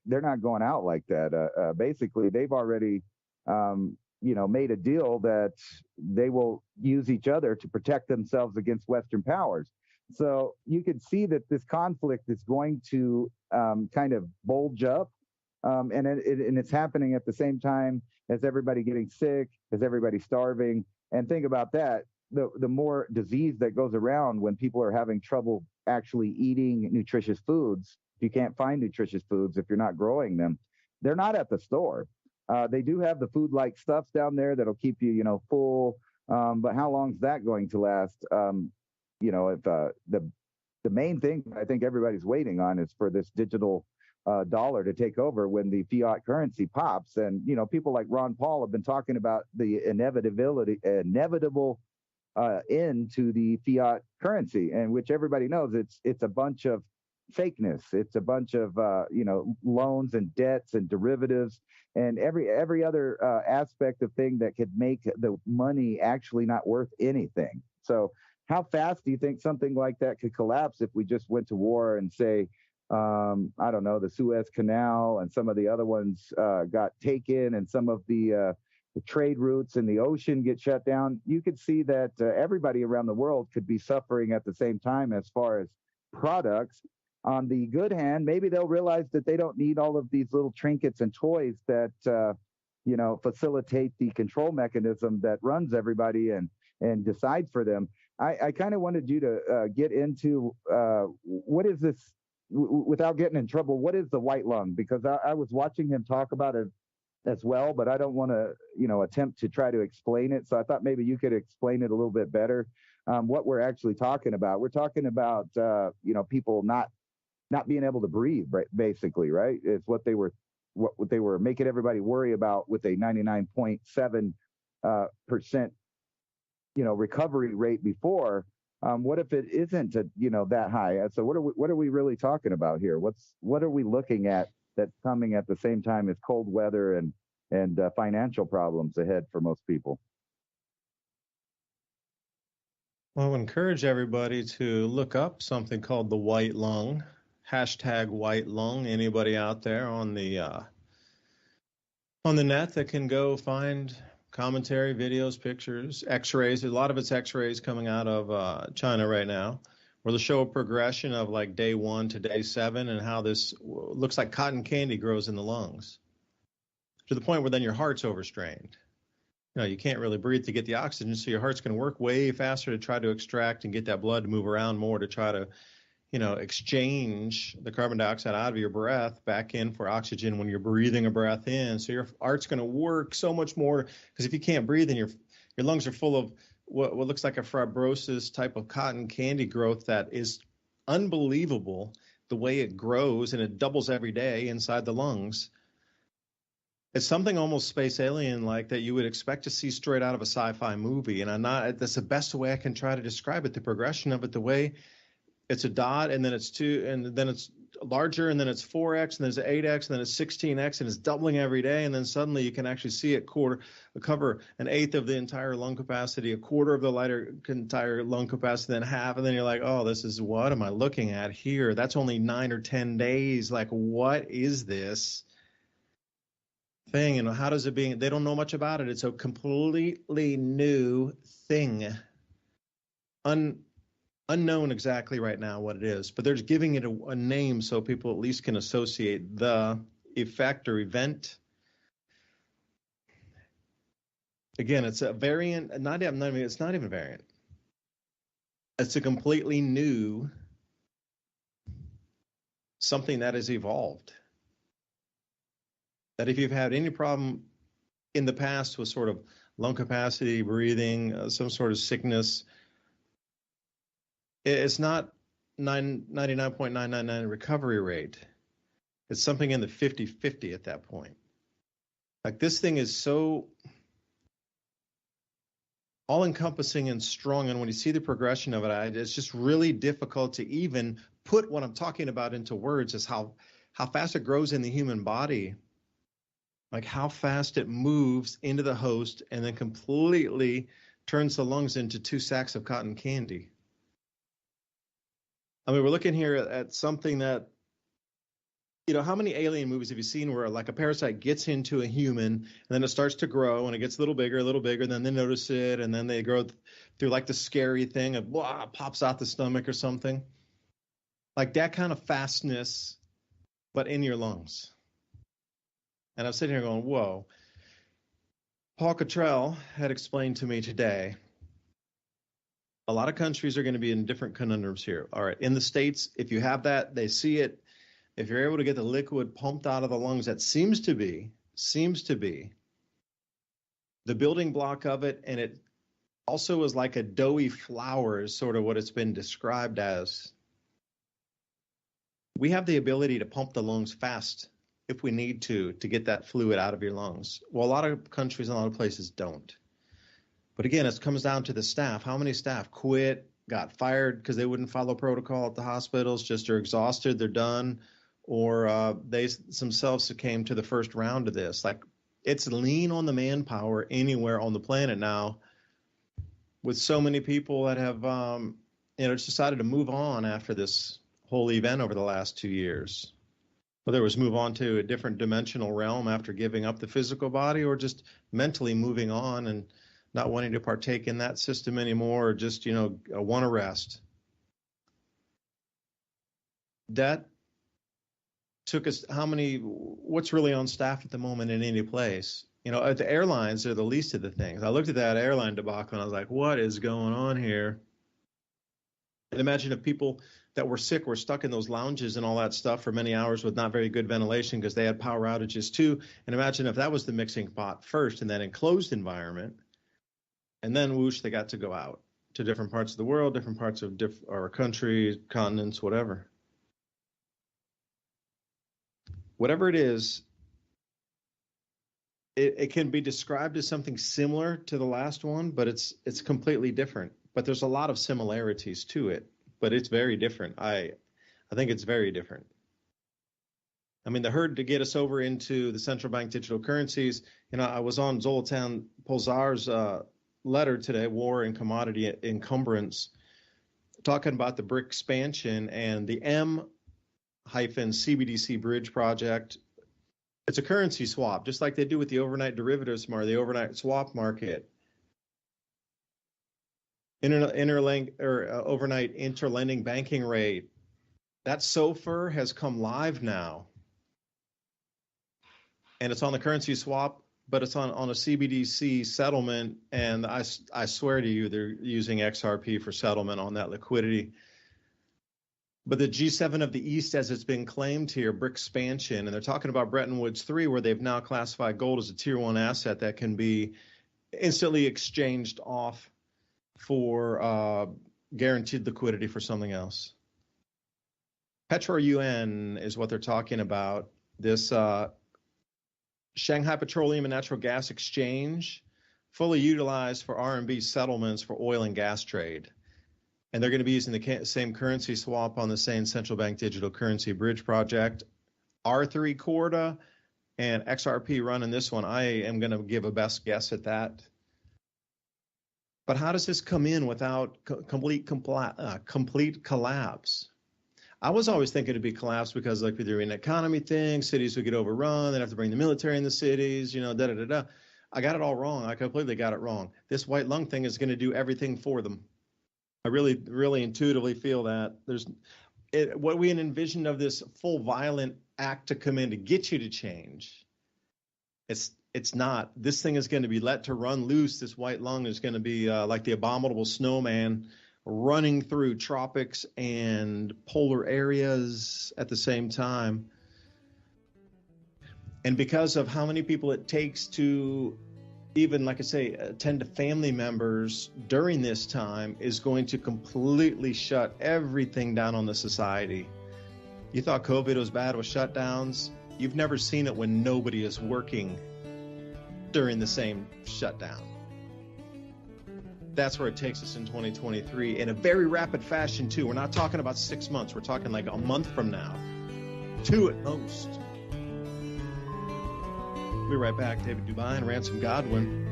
going out like that. Basically, they've already made a deal that they will use each other to protect themselves against Western powers. So you can see that this conflict is going to kind of bulge up, and it's happening at the same time as everybody getting sick, as everybody starving. And think about that, the more disease that goes around when people are having trouble actually eating nutritious foods. If you can't find nutritious foods, if you're not growing them, they're not at the store. They do have the food-like stuffs down there that'll keep you, full. But how long is that going to last? If the main thing I think everybody's waiting on is for this digital dollar to take over when the fiat currency pops. And, people like Ron Paul have been talking about the inevitable end to the fiat currency, and which everybody knows it's a bunch of fakeness. It's a bunch of, loans and debts and derivatives and every other aspect of thing that could make the money actually not worth anything. So how fast do you think something like that could collapse if we just went to war and say, I don't know, the Suez Canal and some of the other ones got taken, and some of the trade routes in the ocean get shut down? You could see that everybody around the world could be suffering at the same time as far as products. On the good hand, maybe they'll realize that they don't need all of these little trinkets and toys that, facilitate the control mechanism that runs everybody and decides for them. I kind of wanted you to get into what is this, without getting in trouble, what is the white lung? Because I was watching him talk about it as well, but I don't want to, attempt to try to explain it. So I thought maybe you could explain it a little bit better, what we're actually talking about. We're talking about, people not being able to breathe, right? Basically, right? It's what they were making everybody worry about with a 99.7% recovery rate before. What if it isn't that high? So what are we really talking about here? What are we looking at that's coming at the same time as cold weather and financial problems ahead for most people? Well, I would encourage everybody to look up something called the white lung. #white lung. Anybody out there on the net that can go find commentary, videos, pictures, x-rays. A lot of it's x-rays coming out of China right now, where they'll show a progression of like day 1 to day 7 and how this looks like cotton candy grows in the lungs, to the point where then your heart's overstrained. You can't really breathe to get the oxygen, so your heart's going to work way faster to try to extract and get that blood to move around more to try to exchange the carbon dioxide out of your breath back in for oxygen when you're breathing a breath in. So your heart's going to work so much more, because if you can't breathe and your lungs are full of what looks like a fibrosis type of cotton candy growth that is unbelievable the way it grows, and it doubles every day inside the lungs. It's something almost space alien like that you would expect to see straight out of a sci-fi movie. And that's the best way I can try to describe it, the progression of it, the way it's a dot, and then it's 2, and then it's larger, and then it's 4x, and then it's 8x, and then it's 16x, and it's doubling every day. And then suddenly you can actually see it cover an eighth of the entire lung capacity, a quarter of the entire lung capacity, then half. And then you're like, oh, this is, what am I looking at here? That's only 9 or 10 days. Like, what is this thing? And how does it be? They don't know much about it. It's a completely new thing. Unknown exactly right now what it is, but they're just giving it a name so people at least can associate the effect or event. Again, it's a variant. It's not even a variant. It's a completely new something that has evolved. That if you've had any problem in the past with sort of lung capacity, breathing, some sort of sickness, it's not 99.999 recovery rate. It's something in the 50-50 at that point. Like, this thing is so all-encompassing and strong, and when you see the progression of it, it's just really difficult to even put what I'm talking about into words, is how fast it grows in the human body, like how fast it moves into the host and then completely turns the lungs into 2 sacks of cotton candy. I mean, we're looking here at something that, how many alien movies have you seen where like a parasite gets into a human and then it starts to grow and it gets a little bigger, and then they notice it, and then they grow through like the scary thing of pops out the stomach or something. Like that kind of fastness, but in your lungs. And I'm sitting here going, whoa. Paul Cottrell had explained to me today, a lot of countries are going to be in different conundrums here. All right, in the States, if you have that, they see it. If you're able to get the liquid pumped out of the lungs, that seems to be the building block of it, and it also is like a doughy flour is sort of what it's been described as. We have the ability to pump the lungs fast if we need to get that fluid out of your lungs. Well, a lot of countries and a lot of places don't. But again, it comes down to the staff. How many staff quit, got fired because they wouldn't follow protocol at the hospitals, just are exhausted, they're done, or they themselves succumbed to the first round of this. Like, it's lean on the manpower anywhere on the planet now, with so many people that have just decided to move on after this whole event over the last 2 years. Whether it was move on to a different dimensional realm after giving up the physical body, or just mentally moving on and not wanting to partake in that system anymore, or just, want to rest. That took us, what's really on staff at the moment in any place? At the airlines, they're the least of the things. I looked at that airline debacle and I was like, what is going on here? And imagine if people that were sick were stuck in those lounges and all that stuff for many hours with not very good ventilation because they had power outages too. And imagine if that was the mixing pot first in that enclosed environment. And then whoosh, they got to go out to different parts of the world, different parts of our country, continents, whatever. Whatever it is, it can be described as something similar to the last one, but it's completely different. But there's a lot of similarities to it, but it's very different. I think it's very different. I mean, the herd to get us over into the central bank digital currencies, I was on Zoltan Polzar's letter today, War and Commodity Encumbrance, talking about the BRIC expansion and the M-CBDC bridge project. It's a currency swap, just like they do with the overnight derivatives or the overnight swap market. Overnight interlending banking rate. That SOFR has come live now. And it's on the currency swap, but it's on a CBDC settlement, and I swear to you, they're using XRP for settlement on that liquidity. But the G7 of the East, as it's been claimed here, BRIC expansion, and they're talking about Bretton Woods 3, where they've now classified gold as a tier 1 asset that can be instantly exchanged off for guaranteed liquidity for something else. Petro-UN is what they're talking about. This Shanghai Petroleum and Natural Gas Exchange, fully utilized for RMB settlements for oil and gas trade. And they're going to be using the same currency swap on the same central bank digital currency bridge project. R3 Corda and XRP running this one. I am going to give a best guess at that. But how does this come in without complete collapse? I was always thinking it'd be collapse because like with an economy thing, cities would get overrun. They'd have to bring the military in the cities, you know, da-da-da-da. I got it all wrong. I completely got it wrong. This white lung thing is going to do everything for them. I really, really intuitively feel that. What we envisioned of this full violent act to come in to get you to change, it's not. This thing is going to be let to run loose. This white lung is going to be like the abominable snowman running through tropics and polar areas at the same time. And because of how many people it takes to even, like I say, attend to family members during this time is going to completely shut everything down on the society. You thought COVID was bad with shutdowns. You've never seen it when nobody is working during the same shutdown. That's where it takes us in 2023 in a very rapid fashion too. We're not talking about 6 months. We're talking like a month from now, 2 at most. We'll be right back. David DuByne, Ransom Godwin.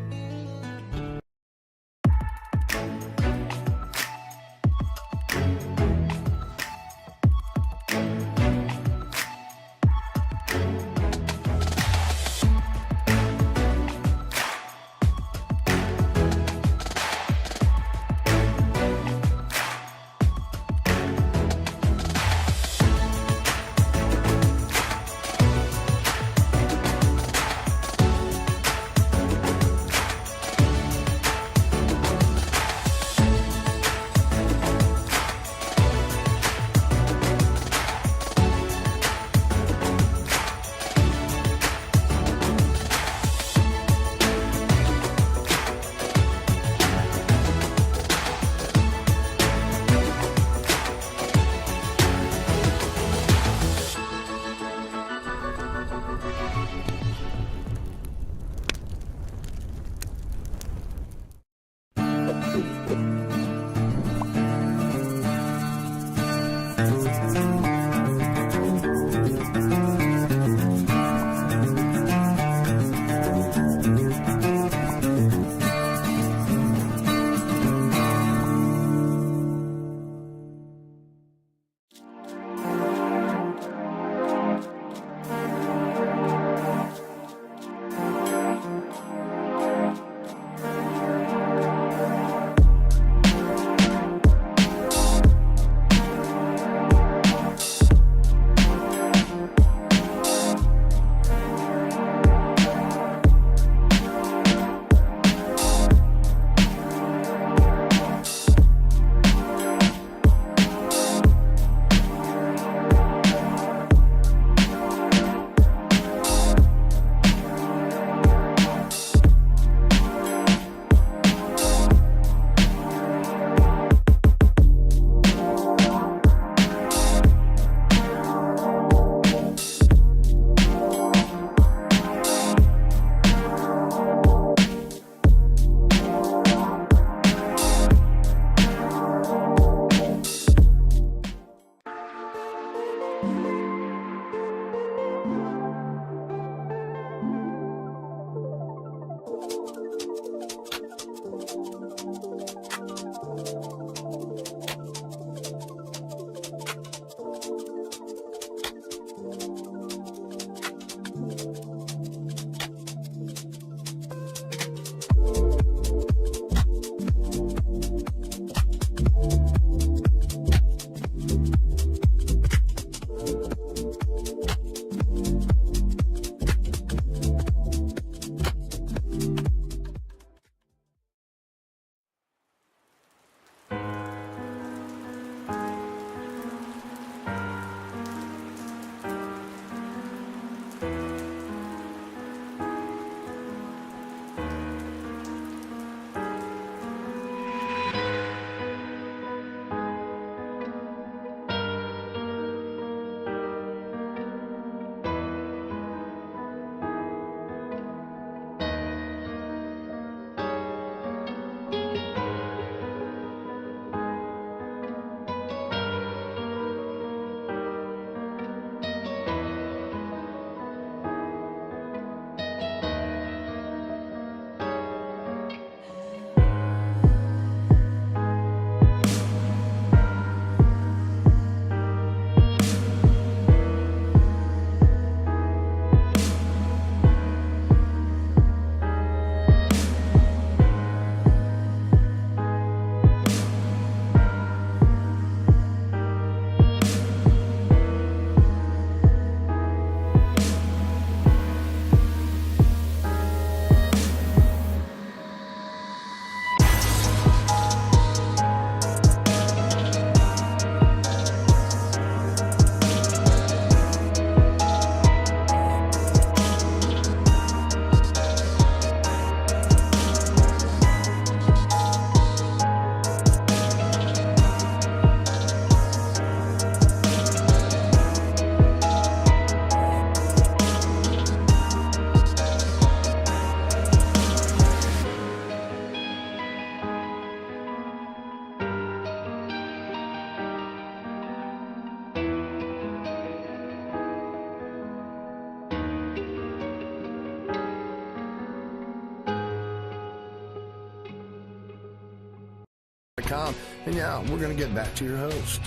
HempLucid.com. And yeah, we're going to get back to your host.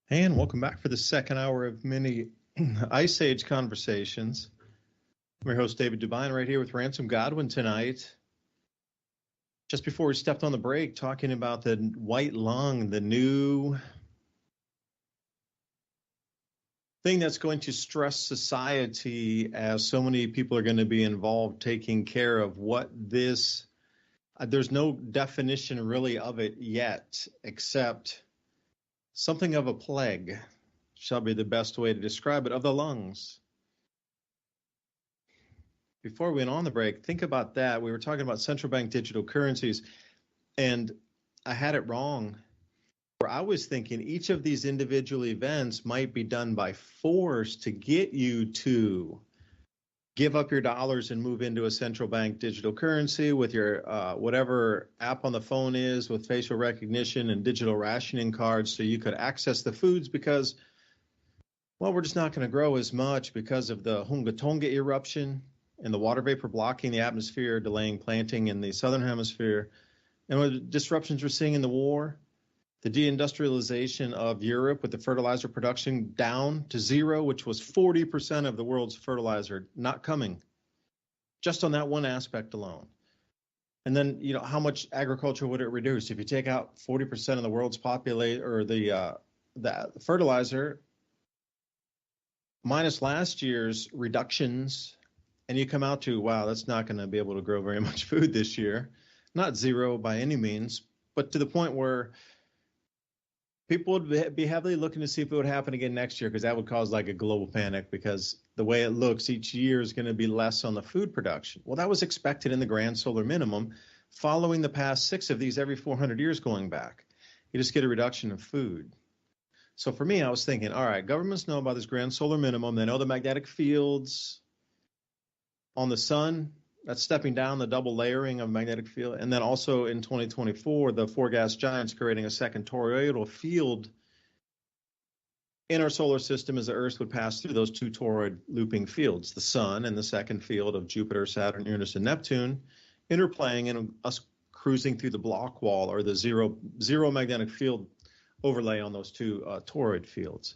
And welcome back for the second hour of mini Ice Age conversations. I'm your host, David DuByne, right here with Ransom Godwin tonight. Just before we stepped on the break, talking about the white lung, the new thing that's going to stress society as so many people are going to be involved taking care of what this, there's no definition really of it yet, except something of a plague shall be the best way to describe it, of the lungs. Before we went on the break, think about that. We were talking about central bank digital currencies, and I had it wrong. Where I was thinking each of these individual events might be done by force to get you to give up your dollars and move into a central bank digital currency with your whatever app on the phone is with facial recognition and digital rationing cards so you could access the foods because, well, we're just not going to grow as much because of the Hunga Tonga eruption and the water vapor blocking the atmosphere, delaying planting in the southern hemisphere. And with the disruptions we're seeing in the war, the deindustrialization of Europe with the fertilizer production down to zero, which was 40% of the world's fertilizer not coming, just on that one aspect alone. And then, you know, how much agriculture would it reduce? If you take out 40% of the world's population, or the fertilizer, minus last year's reductions, and you come out to, wow, that's not going to be able to grow very much food this year. Not zero by any means, but to the point where people would be heavily looking to see if it would happen again next year, because that would cause like a global panic, because the way it looks, each year is going to be less on the food production. Well, that was expected in the grand solar minimum, following the past 6 of these every 400 years going back. You just get a reduction of food. So for me, I was thinking, all right, governments know about this grand solar minimum. They know the magnetic fields on the sun. That's stepping down the double layering of magnetic field. And then also in 2024, the 4 gas giants creating a second toroidal field in our solar system as the Earth would pass through those 2 toroid looping fields, the sun and the second field of Jupiter, Saturn, Uranus, and Neptune, interplaying and us cruising through the block wall, or the zero magnetic field overlay on those 2 toroid fields.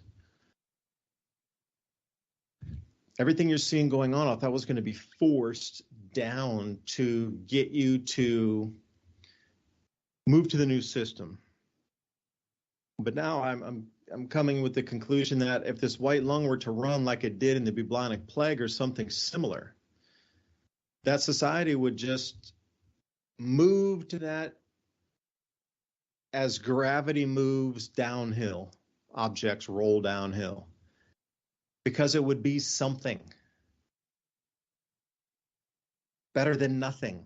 Everything you're seeing going on, I thought was going to be forced down to get you to move to the new system. But now I'm coming with the conclusion that if this white lung were to run like it did in the bubonic plague or something similar, that society would just move to that as gravity moves downhill, objects roll downhill. Because it would be something better than nothing.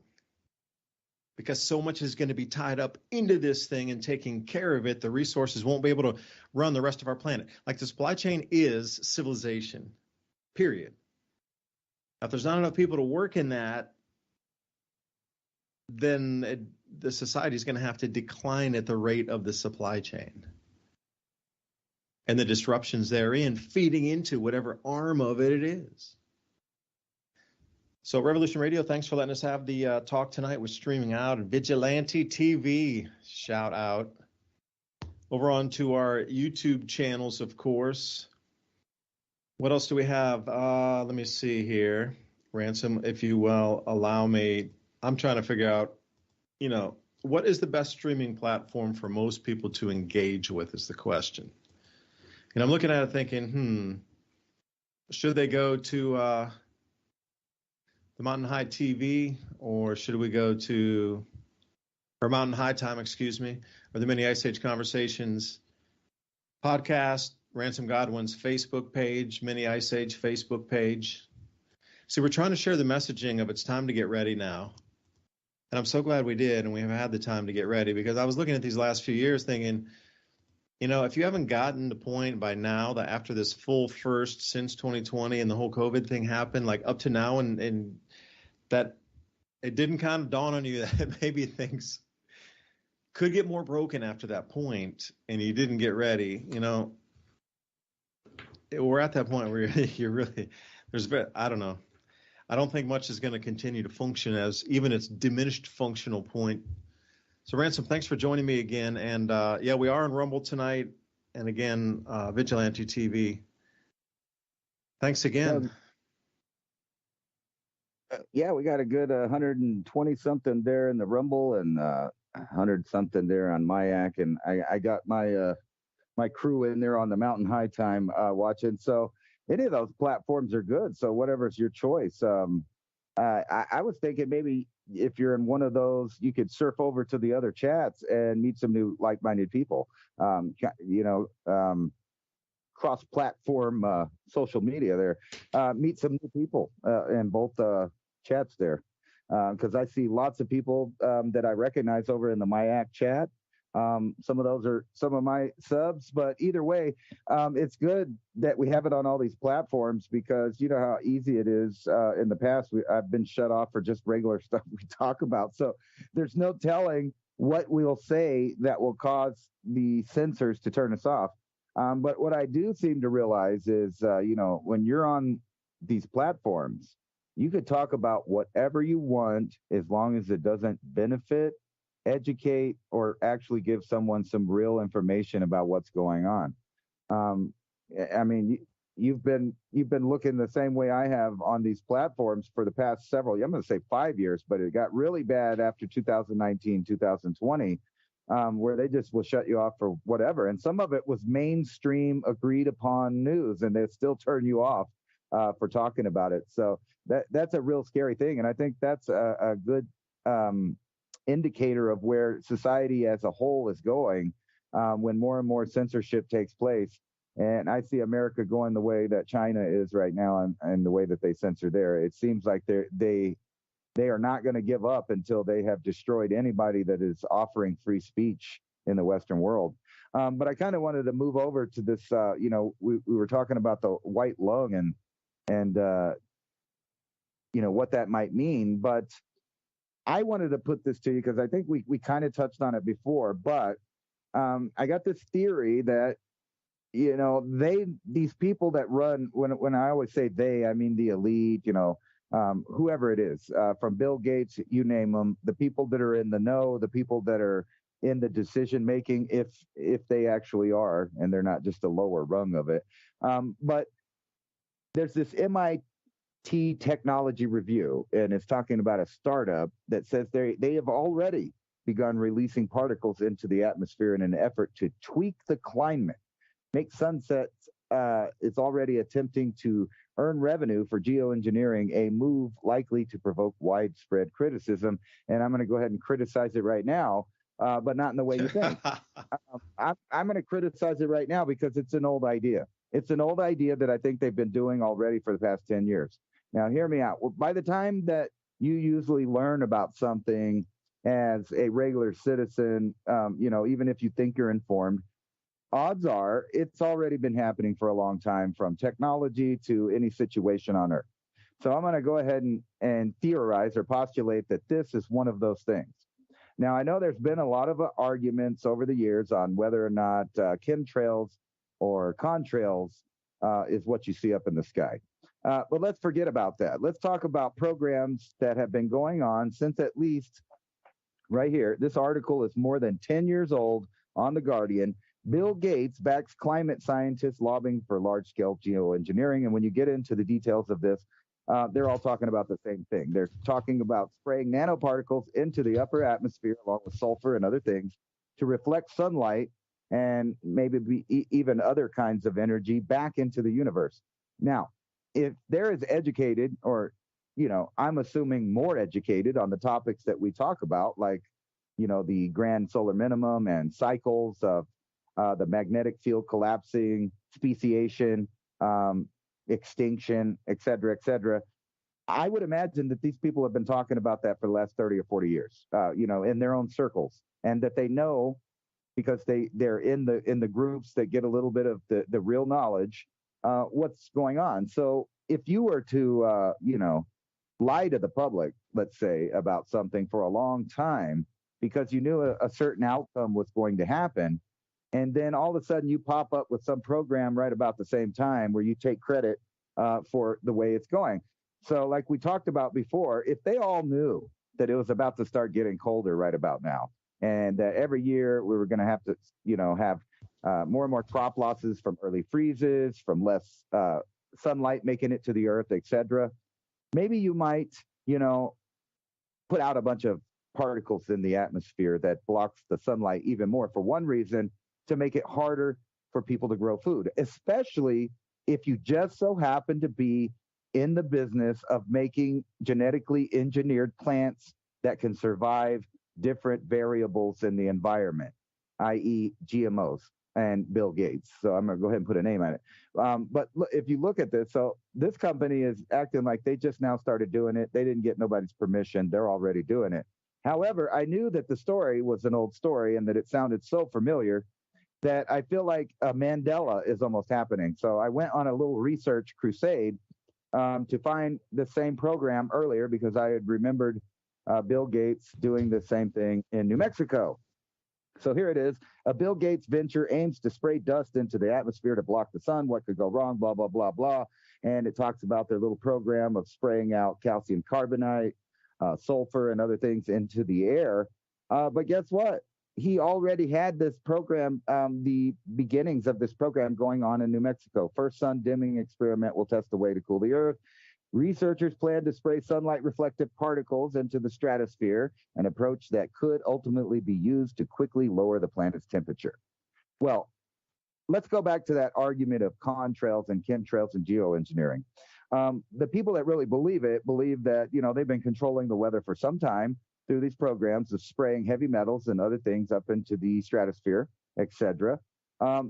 Because so much is going to be tied up into this thing and taking care of it, the resources won't be able to run the rest of our planet. Like the supply chain is civilization, period. Now, if there's not enough people to work in that, then the society is going to have to decline at the rate of the supply chain. And the disruptions therein feeding into whatever arm of it is. So Revolution Radio, thanks for letting us have the talk tonight. We're streaming out at Vigilante TV, shout out. Over on to our YouTube channels, of course. What else do we have? Let me see here. Ransom, if you will allow me, I'm trying to figure out, you know, what is the best streaming platform for most people to engage with is the question. And I'm looking at it thinking, should they go to the Mountain High TV, or should we go to, or Mountain High Time, excuse me, or the Mini Ice Age Conversations podcast, Ransom Godwin's Facebook page, Mini Ice Age Facebook page. See, we're trying to share the messaging of it's time to get ready now. And I'm so glad we did, and we have had the time to get ready, because I was looking at these last few years thinking, you know, if you haven't gotten to the point by now that after this full first since 2020 and the whole COVID thing happened, like up to now, and that it didn't kind of dawn on you that maybe things could get more broken after that point and you didn't get ready, you know, we're at that point where you're really, I don't know. I don't think much is going to continue to function as even its diminished functional point. So, Ransom, thanks for joining me again. And yeah, we are on Rumble tonight, and again, Vigilante TV. Thanks again. Yeah, we got a good 120 something there in the Rumble and 100 something there on MIAC, and I got my my crew in there on the Mountain High Time watching. So any of those platforms are good. So whatever's your choice. I was thinking maybe if you're in one of those, you could surf over to the other chats and meet some new like-minded people. Cross-platform social media there. Meet some new people in both chats there, because I see lots of people that I recognize over in the MIAC chat. Some of those are some of my subs, but either way, it's good that we have it on all these platforms, because you know how easy it is. In the past, I've been shut off for just regular stuff we talk about. So there's no telling what we'll say that will cause the censors to turn us off. But what I do seem to realize is, when you're on these platforms, you could talk about whatever you want as long as it doesn't benefit, educate, or actually give someone some real information about what's going on. I mean, you've been looking the same way I have on these platforms for the past several, I'm going to say 5 years, but it got really bad after 2019, 2020, where they just will shut you off for whatever. And some of it was mainstream agreed upon news, and they still turn you off for talking about it. So that's a real scary thing. And I think that's a good indicator of where society as a whole is going, when more and more censorship takes place. And I see America going the way that China is right now, and the way that they censor there. It seems like they are not going to give up until they have destroyed anybody that is offering free speech in the Western world. But I kind of wanted to move over to this. We were talking about the white lung and what that might mean. But I wanted to put this to you because I think we kind of touched on it before. But I got this theory that these people that run, when I always say they, I mean the elite, whoever it is, from Bill Gates, you name them, the people that are in the know, the people that are in the decision making, if they actually are, and they're not just a lower rung of it. But there's this MIT technology review, and it's talking about a startup that says they have already begun releasing particles into the atmosphere in an effort to tweak the climate, make sunsets. It's already attempting to earn revenue for geoengineering, a move likely to provoke widespread criticism. And I'm going to go ahead and criticize it right now, but not in the way you think. I'm going to criticize it right now because it's an old idea. It's an old idea that I think they've been doing already for the past 10 years. Now, hear me out. By the time that you usually learn about something as a regular citizen, even if you think you're informed, odds are it's already been happening for a long time, from technology to any situation on Earth. So I'm going to go ahead and theorize or postulate that this is one of those things. Now, I know there's been a lot of arguments over the years on whether or not chemtrails or contrails is what you see up in the sky. But let's forget about that. Let's talk about programs that have been going on since, at least right here, this article is more than 10 years old on The Guardian. Bill Gates backs climate scientists lobbying for large-scale geoengineering. And when you get into the details of this, they're all talking about the same thing. They're talking about spraying nanoparticles into the upper atmosphere, along with sulfur and other things, to reflect sunlight and maybe even other kinds of energy back into the universe. Now, if they're as educated, or, I'm assuming more educated on the topics that we talk about, like, the grand solar minimum and cycles of the magnetic field collapsing, speciation, extinction, et cetera, I would imagine that these people have been talking about that for the last 30 or 40 years, in their own circles, and that they know, because they're in the groups that get a little bit of the real knowledge, what's going on. So if you were to, lie to the public, let's say, about something for a long time, because you knew a certain outcome was going to happen, and then all of a sudden you pop up with some program right about the same time where you take credit for the way it's going. So like we talked about before, if they all knew that it was about to start getting colder right about now, and that every year we were going to have to, have more and more crop losses from early freezes, from less sunlight making it to the earth, etc., maybe you might, put out a bunch of particles in the atmosphere that blocks the sunlight even more, for one reason, to make it harder for people to grow food, especially if you just so happen to be in the business of making genetically engineered plants that can survive different variables in the environment, i.e. GMOs and Bill Gates. So I'm going to go ahead and put a name on it. But if you look at this, so this company is acting like they just now started doing it. They didn't get nobody's permission. They're already doing it. However, I knew that the story was an old story and that it sounded so familiar that I feel like a Mandela is almost happening. So I went on a little research crusade to find the same program earlier, because I had remembered Bill Gates doing the same thing in New Mexico. So here it is. A Bill Gates venture aims to spray dust into the atmosphere to block the sun. What could go wrong? Blah, blah, blah, blah. And it talks about their little program of spraying out calcium carbonate, sulfur, and other things into the air. But guess what? He already had this program, the beginnings of this program going on in New Mexico. First sun dimming experiment will test a way to cool the earth. Researchers plan to spray sunlight reflective particles into the stratosphere, an approach that could ultimately be used to quickly lower the planet's temperature. Well, let's go back to that argument of contrails and chemtrails and geoengineering. The people that really believe it believe that, they've been controlling the weather for some time through these programs of spraying heavy metals and other things up into the stratosphere, etc.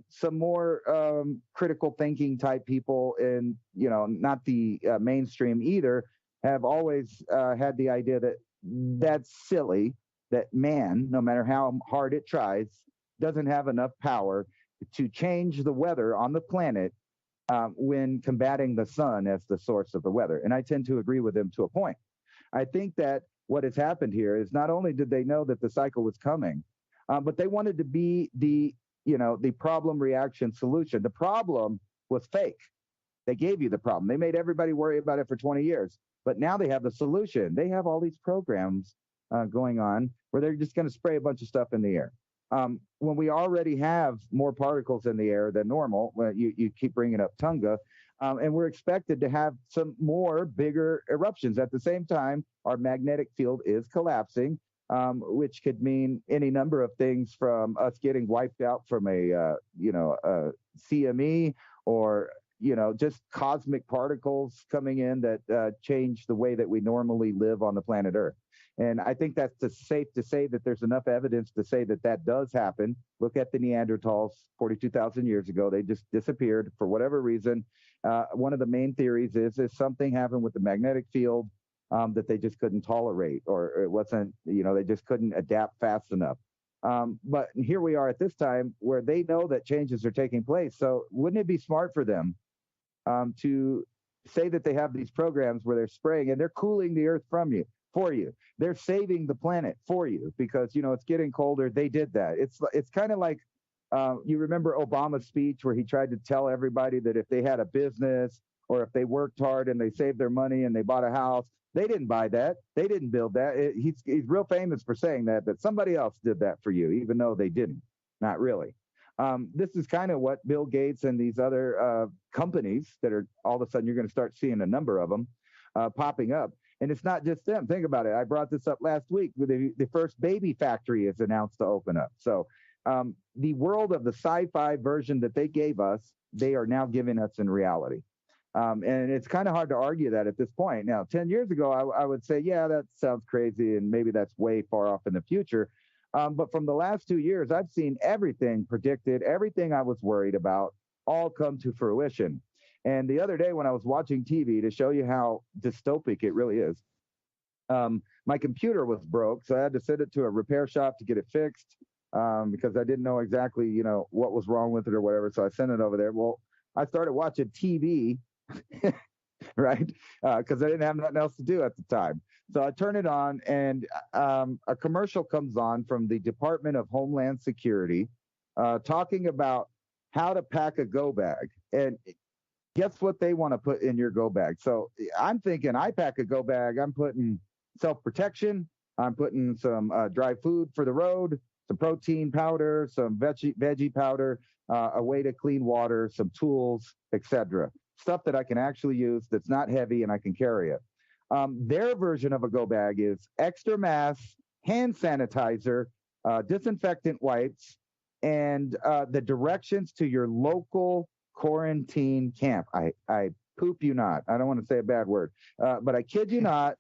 Some more critical thinking type people, and not the mainstream either, have always had the idea that that's silly, that man, no matter how hard it tries, doesn't have enough power to change the weather on the planet when combating the sun as the source of the weather. And I tend to agree with them to a point. I think that what has happened here is not only did they know that the cycle was coming, but they wanted to be the problem reaction solution. The problem was fake. They gave you the problem. They made everybody worry about it for 20 years. But now they have the solution. They have all these programs going on where they're just going to spray a bunch of stuff in the air. When we already have more particles in the air than normal, you keep bringing up Tunga, and we're expected to have some more bigger eruptions. At the same time, our magnetic field is collapsing, which could mean any number of things, from us getting wiped out from a CME, or just cosmic particles coming in that change the way that we normally live on the planet Earth. And I think that's safe to say that there's enough evidence to say that that does happen. Look at the Neanderthals 42,000 years ago. They just disappeared for whatever reason. One of the main theories is something happened with the magnetic field that they just couldn't tolerate, or it wasn't, they just couldn't adapt fast enough. But here we are at this time where they know that changes are taking place. So wouldn't it be smart for them to say that they have these programs where they're spraying and they're cooling the earth for you. They're saving the planet for you because, it's getting colder. They did that. It's kind of like, you remember Obama's speech where he tried to tell everybody that if they had a business or if they worked hard and they saved their money and they bought a house, they didn't buy that. They didn't build that. He's real famous for saying that somebody else did that for you, even though they didn't. Not really. This is kind of what Bill Gates and these other companies that are all of a sudden you're going to start seeing a number of them popping up. And it's not just them. Think about it. I brought this up last week. The first baby factory is announced to open up. So the world of the sci-fi version that they gave us, they are now giving us in reality. And it's kind of hard to argue that at this point. Now, 10 years ago, I would say, yeah, that sounds crazy, and maybe that's way far off in the future. But from the last 2 years, I've seen everything predicted, everything I was worried about, all come to fruition. And the other day when I was watching TV, to show you how dystopic it really is, my computer was broke, so I had to send it to a repair shop to get it fixed because I didn't know exactly, what was wrong with it or whatever. So I sent it over there. Well, I started watching TV, right? Because I didn't have nothing else to do at the time. So I turn it on, and a commercial comes on from the Department of Homeland Security talking about how to pack a go bag. And guess what they want to put in your go bag? So I'm thinking I pack a go bag. I'm putting self-protection. I'm putting some dry food for the road, some protein powder, some veggie powder, a way to clean water, some tools, etc. Stuff that I can actually use that's not heavy and I can carry it. Their version of a go bag is extra mask, hand sanitizer, disinfectant wipes, and the directions to your local quarantine camp. I poop you not. I don't want to say a bad word, but I kid you not.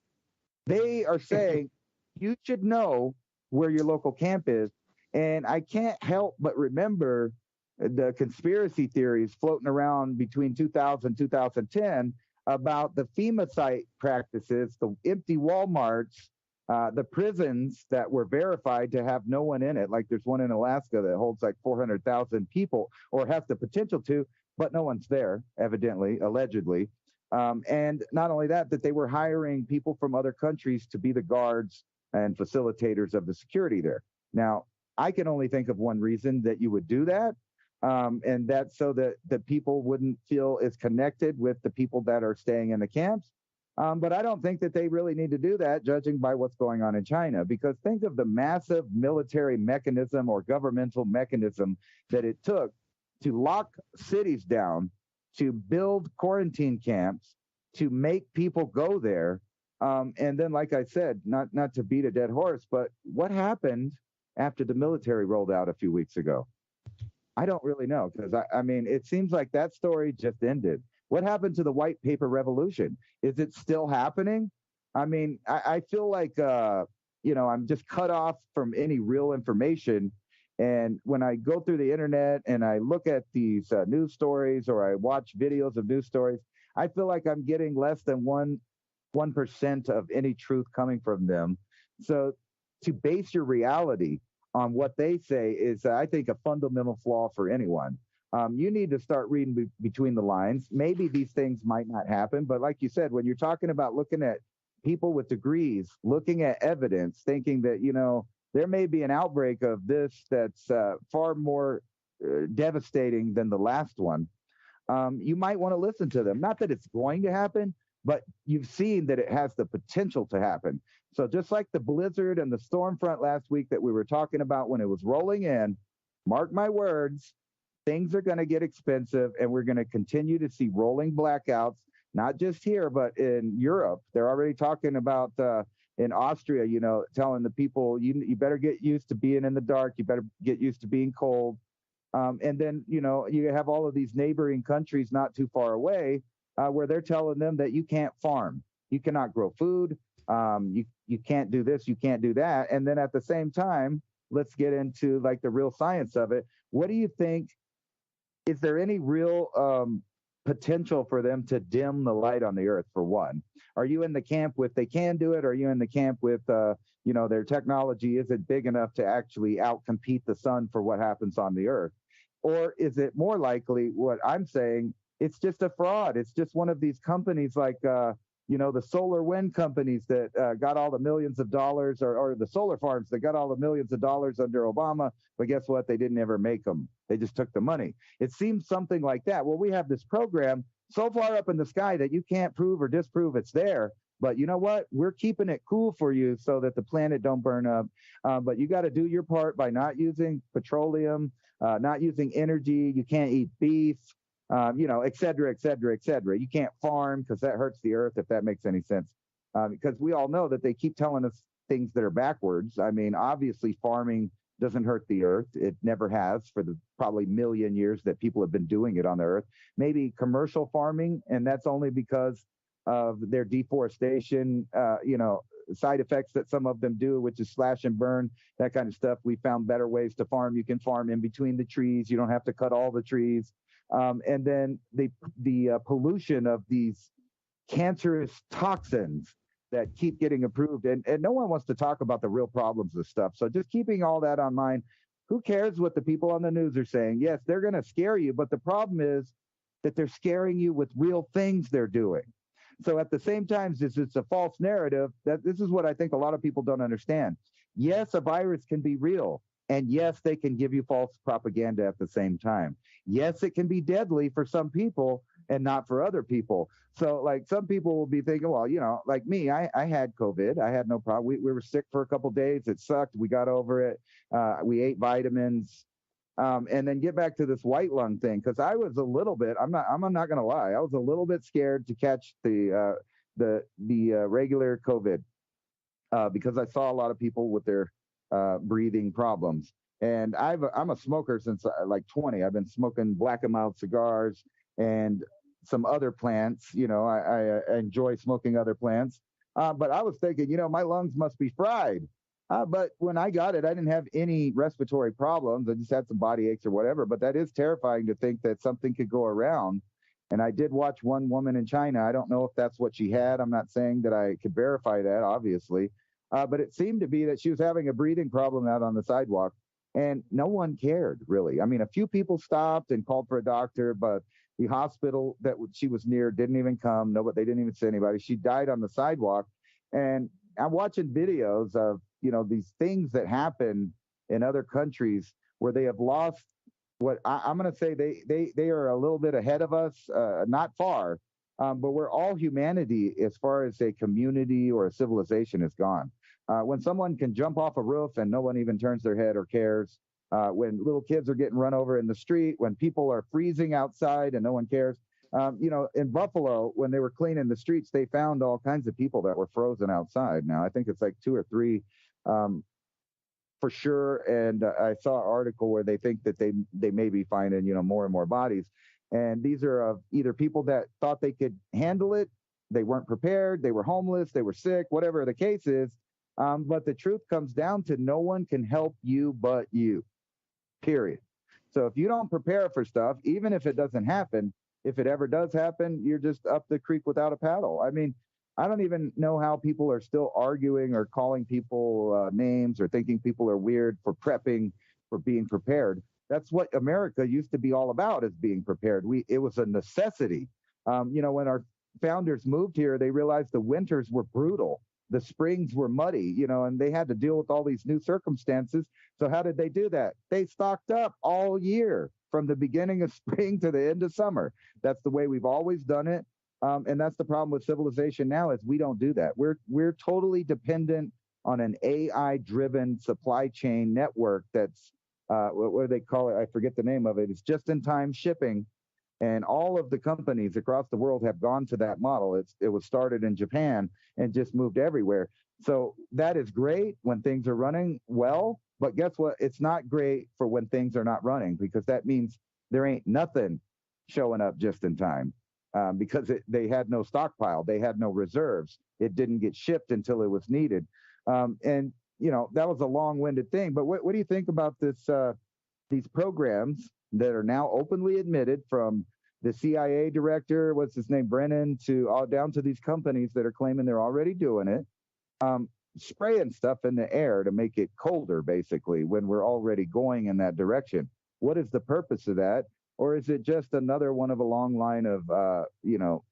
They are saying you should know where your local camp is. And I can't help but remember the conspiracy theories floating around between 2000 and 2010 about the FEMA site practices, the empty Walmarts, the prisons that were verified to have no one in it. Like there's one in Alaska that holds like 400,000 people or has the potential to, but no one's there, evidently, allegedly. And not only that they were hiring people from other countries to be the guards and facilitators of the security there. Now, I can only think of one reason that you would do that. And that's so that the people wouldn't feel as connected with the people that are staying in the camps. But I don't think that they really need to do that, judging by what's going on in China, because think of the massive military mechanism or governmental mechanism that it took to lock cities down, to build quarantine camps, to make people go there. And then, like I said, not to beat a dead horse, but what happened after the military rolled out a few weeks ago? I don't really know, because I mean, it seems like that story just ended. What happened to the white paper revolution? Is it still happening? I mean, I feel like, I'm just cut off from any real information. And when I go through the internet and I look at these news stories or I watch videos of news stories, I feel like I'm getting less than 1% of any truth coming from them. So to base your reality on what they say is, I think, a fundamental flaw for anyone. You need to start reading between the lines. Maybe these things might not happen, but like you said, when you're talking about looking at people with degrees, looking at evidence, thinking that, there may be an outbreak of this that's far more devastating than the last one, you might want to listen to them. Not that it's going to happen, but you've seen that it has the potential to happen. So just like the blizzard and the storm front last week that we were talking about when it was rolling in, mark my words, things are going to get expensive, and we're going to continue to see rolling blackouts, not just here, but in Europe. They're already talking about in Austria, telling the people, you better get used to being in the dark. You better get used to being cold. And then, you have all of these neighboring countries not too far away where they're telling them that you can't farm. You cannot grow food. You can't do this. You can't do that. And then at the same time, let's get into like the real science of it. What do you think? Is there any real potential for them to dim the light on the earth, for one? Are you in the camp with they can do it? Or are you in the camp with, their technology isn't big enough to actually outcompete the sun for what happens on the earth? Or is it more likely what I'm saying? It's just a fraud. It's just one of these companies like, the solar wind companies that got all the millions of dollars, or the solar farms that got all the millions of dollars under Obama. But guess what? They didn't ever make them. They just took the money. It seems something like that. Well, we have this program so far up in the sky that you can't prove or disprove it's there. But you know what? We're keeping it cool for you so that the planet don't burn up. But you got to do your part by not using petroleum, not using energy. You can't eat beef. Et cetera, et cetera, et cetera. You can't farm because that hurts the earth, if that makes any sense. Because we all know that they keep telling us things that are backwards. I mean, obviously, farming doesn't hurt the earth. It never has for the probably million years that people have been doing it on the earth. Maybe commercial farming, and that's only because of their deforestation, side effects that some of them do, which is slash and burn, that kind of stuff. We found better ways to farm. You can farm in between the trees. You don't have to cut all the trees. And then the pollution of these cancerous toxins that keep getting approved. And no one wants to talk about the real problems of stuff. So just keeping all that on mind, who cares what the people on the news are saying? Yes, they're going to scare you. But the problem is that they're scaring you with real things they're doing. So at the same time, it's a false narrative. That this is what I think a lot of people don't understand. Yes, a virus can be real. And yes, they can give you false propaganda at the same time. Yes, it can be deadly for some people, and not for other people. So like some people will be thinking, well, like me, I had COVID. I had no problem. We were sick for a couple of days. It sucked. We got over it. We ate vitamins. And then get back to this white lung thing, because I was a little bit. I'm not going to lie. I was a little bit scared to catch the regular COVID because I saw a lot of people with their breathing problems. And I'm a smoker since like 20. I've been smoking Black and Mild cigars and some other plants. I enjoy smoking other plants. But I was thinking, my lungs must be fried. But when I got it, I didn't have any respiratory problems. I just had some body aches or whatever. But that is terrifying to think that something could go around. And I did watch one woman in China. I don't know if that's what she had. I'm not saying that I could verify that, obviously. But it seemed to be that she was having a breathing problem out on the sidewalk. And no one cared, really. I mean, a few people stopped and called for a doctor, but the hospital that she was near didn't even come. No, but they didn't even see anybody. She died on the sidewalk. And I'm watching videos of, these things that happen in other countries where they have lost what I'm going to say they are a little bit ahead of us, not far, but we're all humanity as far as a community or a civilization is gone. When someone can jump off a roof and no one even turns their head or cares, when little kids are getting run over in the street, when people are freezing outside and no one cares. In Buffalo, when they were cleaning the streets, they found all kinds of people that were frozen outside. Now, I think it's like 2 or 3 for sure. And I saw an article where they think that they may be finding, more and more bodies. And these are of either people that thought they could handle it, they weren't prepared, they were homeless, they were sick, whatever the case is. But the truth comes down to no one can help you but you, period. So if you don't prepare for stuff, even if it doesn't happen, if it ever does happen, you're just up the creek without a paddle. I mean, I don't even know how people are still arguing or calling people names or thinking people are weird for prepping, for being prepared. That's what America used to be all about, is being prepared. It was a necessity. When our founders moved here, they realized the winters were brutal. The springs were muddy, and they had to deal with all these new circumstances. So how did they do that? They stocked up all year from the beginning of spring to the end of summer. That's the way we've always done it. And that's the problem with civilization now, is we don't do that. We're totally dependent on an AI-driven supply chain network that's, what do they call it? I forget the name of it. It's just-in-time shipping. And all of the companies across the world have gone to that model. It was started in Japan and just moved everywhere. So that is great when things are running well. But guess what? It's not great for when things are not running, because that means there ain't nothing showing up just in time. Because they had no stockpile, they had no reserves. It didn't get shipped until it was needed. And that was a long-winded thing. But what do you think about this? These programs that are now openly admitted, from the CIA director, what's his name, Brennan, to all down to these companies that are claiming they're already doing it, spraying stuff in the air to make it colder, basically, when we're already going in that direction. What is the purpose of that? Or is it just another one of a long line of,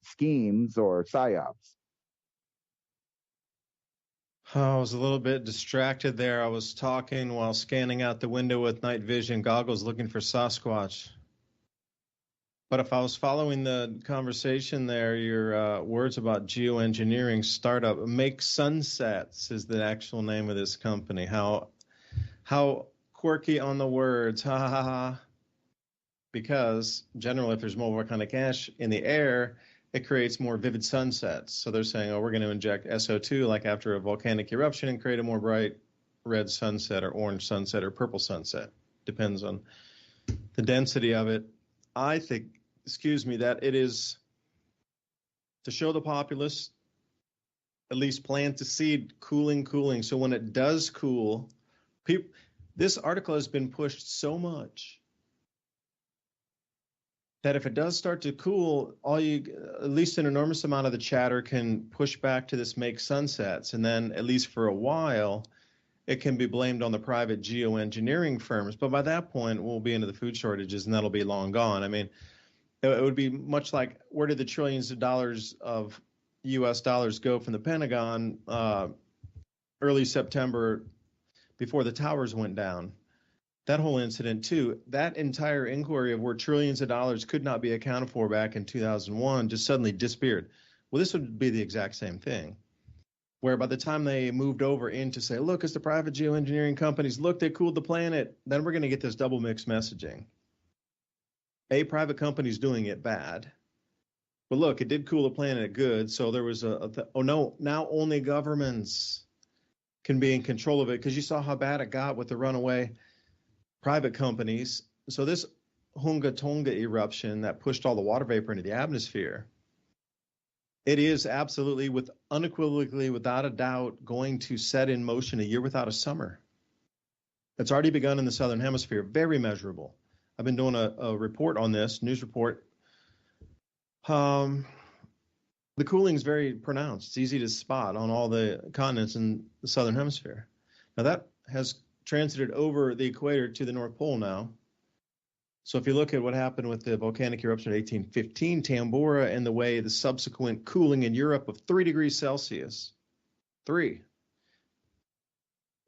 schemes or psyops? I was a little bit distracted there. I was talking while scanning out the window with night vision goggles looking for Sasquatch. But if I was following the conversation there, your words about geoengineering startup, Make Sunsets is the actual name of this company. How quirky on the words, ha ha ha. Because generally, if there's more volcanic ash in the air, it creates more vivid sunsets. So they're saying, we're going to inject SO2 like after a volcanic eruption and create a more bright red sunset or orange sunset or purple sunset. Depends on the density of it. I think, that it is to show the populace, at least plant the seed, cooling. So when it does cool, this article has been pushed so much that if it does start to cool, at least an enormous amount of the chatter can push back to this Make Sunsets. And then, at least for a while, it can be blamed on the private geoengineering firms. But by that point, we'll be into the food shortages, and that'll be long gone. I mean, it would be much like, where did the trillions of dollars of U.S. dollars go from the Pentagon early September before the towers went down? that whole incident too, that entire inquiry of where trillions of dollars could not be accounted for back in 2001 just suddenly disappeared. Well, this would be the exact same thing, where by the time they moved over into say, look, it's the private geoengineering companies, look, they cooled the planet, then we're going to get this double mixed messaging. A private company's doing it bad, but look, it did cool the planet good. So there was oh no, now only governments can be in control of it, because you saw how bad it got with the runaway private companies. So this Hunga Tonga eruption that pushed all the water vapor into the atmosphere, it is absolutely, unequivocally, without a doubt, going to set in motion a year without a summer. It's already begun in the southern hemisphere, very measurable. I've been doing a report on this, news report. The cooling is very pronounced. It's easy to spot on all the continents in the southern hemisphere. Now that has transited over the equator to the North Pole now. So if you look at what happened with the volcanic eruption of 1815, Tambora, and the way the subsequent cooling in Europe of 3 degrees Celsius, 3.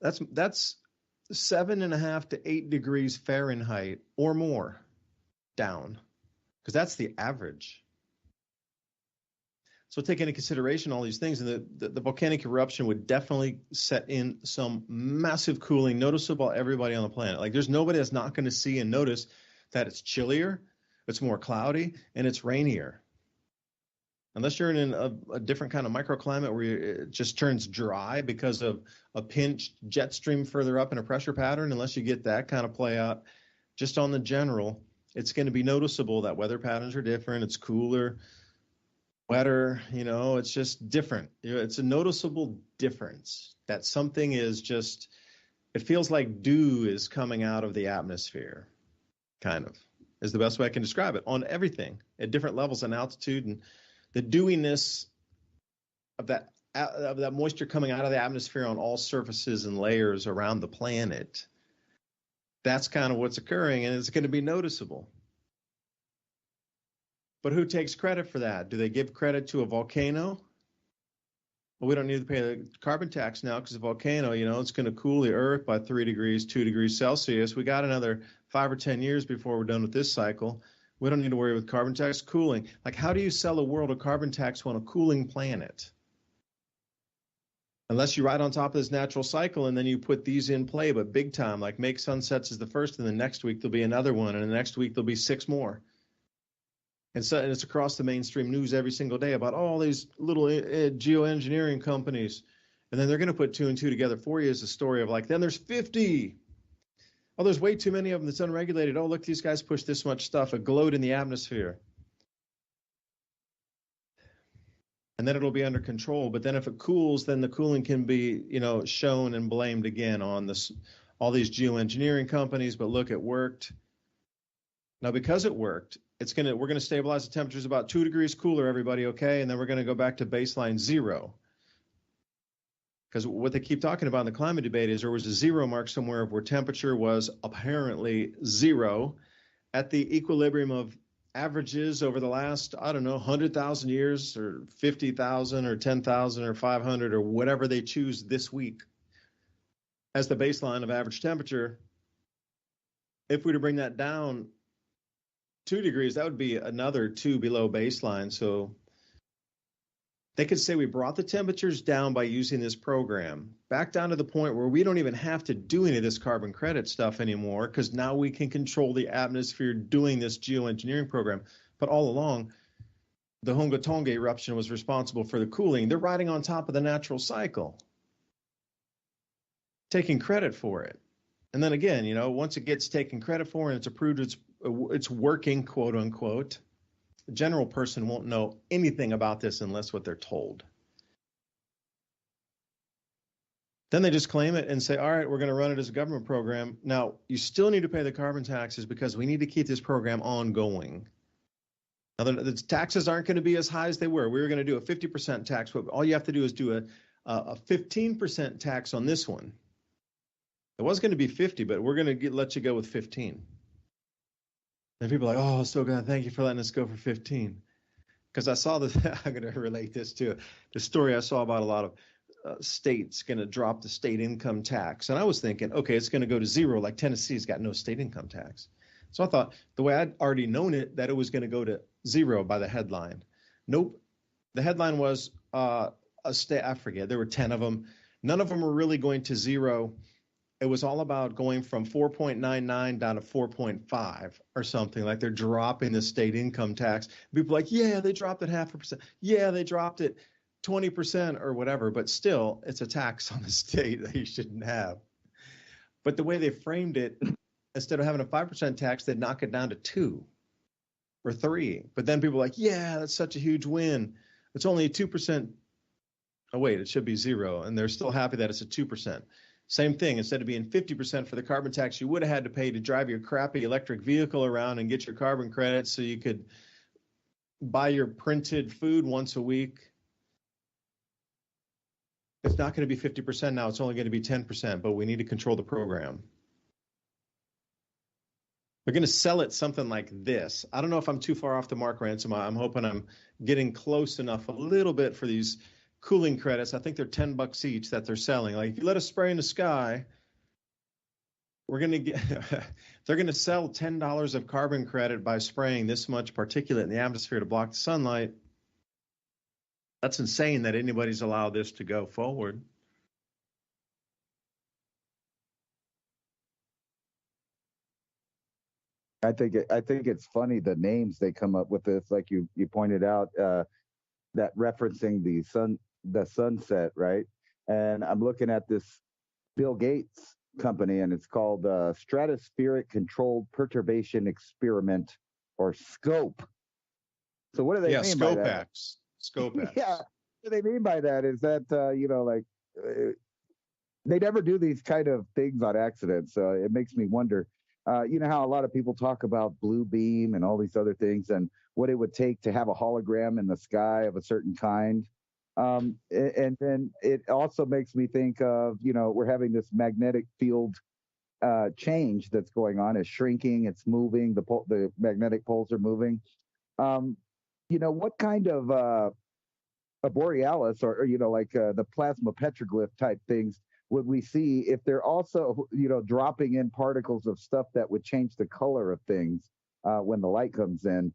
That's 7.5 to 8 degrees Fahrenheit or more down, because that's the average. So take into consideration all these things, and the volcanic eruption would definitely set in some massive cooling, noticeable to everybody on the planet. Like there's nobody that's not going to see and notice that it's chillier, it's more cloudy, and it's rainier. Unless you're in a different kind of microclimate where it just turns dry because of a pinched jet stream further up in a pressure pattern, unless you get that kind of play out, just on the general, it's going to be noticeable that weather patterns are different. It's cooler, wetter, it's just different. It's a noticeable difference that something is just, it feels like dew is coming out of the atmosphere, kind of, is the best way I can describe it, on everything at different levels and altitude, and the dewiness of that moisture coming out of the atmosphere on all surfaces and layers around the planet. That's kind of what's occurring, and it's going to be noticeable. But who takes credit for that? Do they give credit to a volcano? Well, we don't need to pay the carbon tax now because the volcano, it's going to cool the earth by 3 degrees, 2 degrees Celsius. We got another 5 or 10 years before we're done with this cycle. We don't need to worry with carbon tax cooling. Like, how do you sell a world of carbon tax on a cooling planet? Unless you ride on top of this natural cycle and then you put these in play, but big time, like make sunsets is the first, and the next week there'll be another one, and the next week there'll be 6 more. And so, and it's across the mainstream news every single day about all these little geoengineering companies. And then they're going to put 2 and 2 together for you as a story of like, then there's 50. Oh, there's way too many of them that's unregulated. Oh, look, these guys push this much stuff, a gloat in the atmosphere. And then it'll be under control. But then if it cools, then the cooling can be, shown and blamed again on this, all these geoengineering companies. But look, it worked. Now, because it worked, we're going to stabilize the temperatures about 2 degrees cooler, everybody, okay? And then we're going to go back to baseline 0. Because what they keep talking about in the climate debate is there was a 0 mark somewhere where temperature was apparently 0 at the equilibrium of averages over the last, 100,000 years or 50,000 or 10,000 or 500 or whatever they choose this week as the baseline of average temperature. If we were to bring that down 2 degrees, that would be another 2 below baseline. So they could say we brought the temperatures down by using this program back down to the point where we don't even have to do any of this carbon credit stuff anymore, because now we can control the atmosphere doing this geoengineering program. But all along, the Hunga Tonga eruption was responsible for the cooling. They're riding on top of the natural cycle, taking credit for it. And then again, once it gets taken credit for and it's approved, it's working, quote unquote, the general person won't know anything about this unless what they're told. Then they just claim it and say, all right, we're going to run it as a government program. Now, you still need to pay the carbon taxes because we need to keep this program ongoing. Now, the taxes aren't going to be as high as they were. We were going to do a 50% tax, but all you have to do is do a 15% tax on this one. It was going to be 50, but we're going to let you go with 15. And people are like, oh, so good. Thank you for letting us go for 15. Because I saw this, I'm going to relate this to the story I saw about a lot of state's going to drop the state income tax. And I was thinking, okay, it's going to go to zero, like Tennessee's got no state income tax. So I thought the way I'd already known it, that it was going to go to zero by the headline. Nope. The headline was a state, I forget, there were 10 of them. None of them were really going to zero. It was all about going from 4.99 down to 4.5 or something. Like they're dropping the state income tax. People are like, yeah, they dropped it 0.5%. Yeah, they dropped it 20% or whatever. But still, it's a tax on the state that you shouldn't have. But the way they framed it, instead of having a 5% tax, they'd knock it down to 2 or 3. But then people are like, yeah, that's such a huge win. It's only a 2%. Oh, wait, it should be 0. And they're still happy that it's a 2%. Same thing. Instead of being 50% for the carbon tax you would have had to pay to drive your crappy electric vehicle around and get your carbon credits so you could buy your printed food once a week, it's not going to be 50% now. It's only going to be 10%, but we need to control the program. They're going to sell it something like this. I don't know if I'm too far off the mark, Ransom. I'm hoping I'm getting close enough a little bit for these cooling credits. I think they're $10 each that they're selling. Like if you let us spray in the sky, we're going to get, they're going to sell $10 of carbon credit by spraying this much particulate in the atmosphere to block the sunlight. That's insane that anybody's allowed this to go forward. I think it's funny the names they come up with this, like you pointed out, that referencing the sunset, right? And I'm looking at this Bill Gates company, and it's called Stratospheric Controlled Perturbation Experiment, or SCOPE. So what do they mean by that? SCOPE. Yeah, what they mean by that is that they never do these kind of things on accident. So it makes me wonder. You know how a lot of people talk about blue beam and all these other things, and what it would take to have a hologram in the sky of a certain kind. And then it also makes me think of, we're having this magnetic field change that's going on. It's shrinking, it's moving, the magnetic poles are moving. What kind of a borealis or the plasma petroglyph type things would we see if they're also, dropping in particles of stuff that would change the color of things when the light comes in?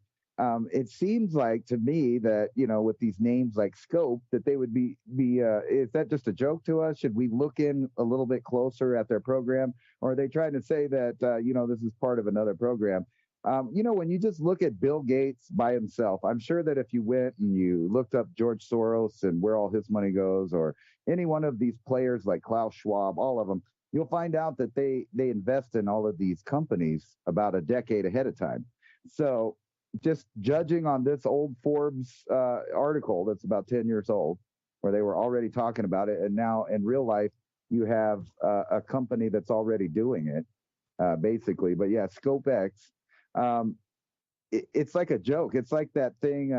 It seems like to me that, with these names like Scope, that they would be is that just a joke to us? Should we look in a little bit closer at their program? Or are they trying to say that, this is part of another program? When you just look at Bill Gates by himself, I'm sure that if you went and you looked up George Soros and where all his money goes, or any one of these players like Klaus Schwab, all of them, you'll find out that they invest in all of these companies about a decade ahead of time. So just judging on this old Forbes article that's about 10 years old, where they were already talking about it, and now in real life, you have a company that's already doing it, basically. But yeah, ScopeX. It's like a joke. It's like that thing.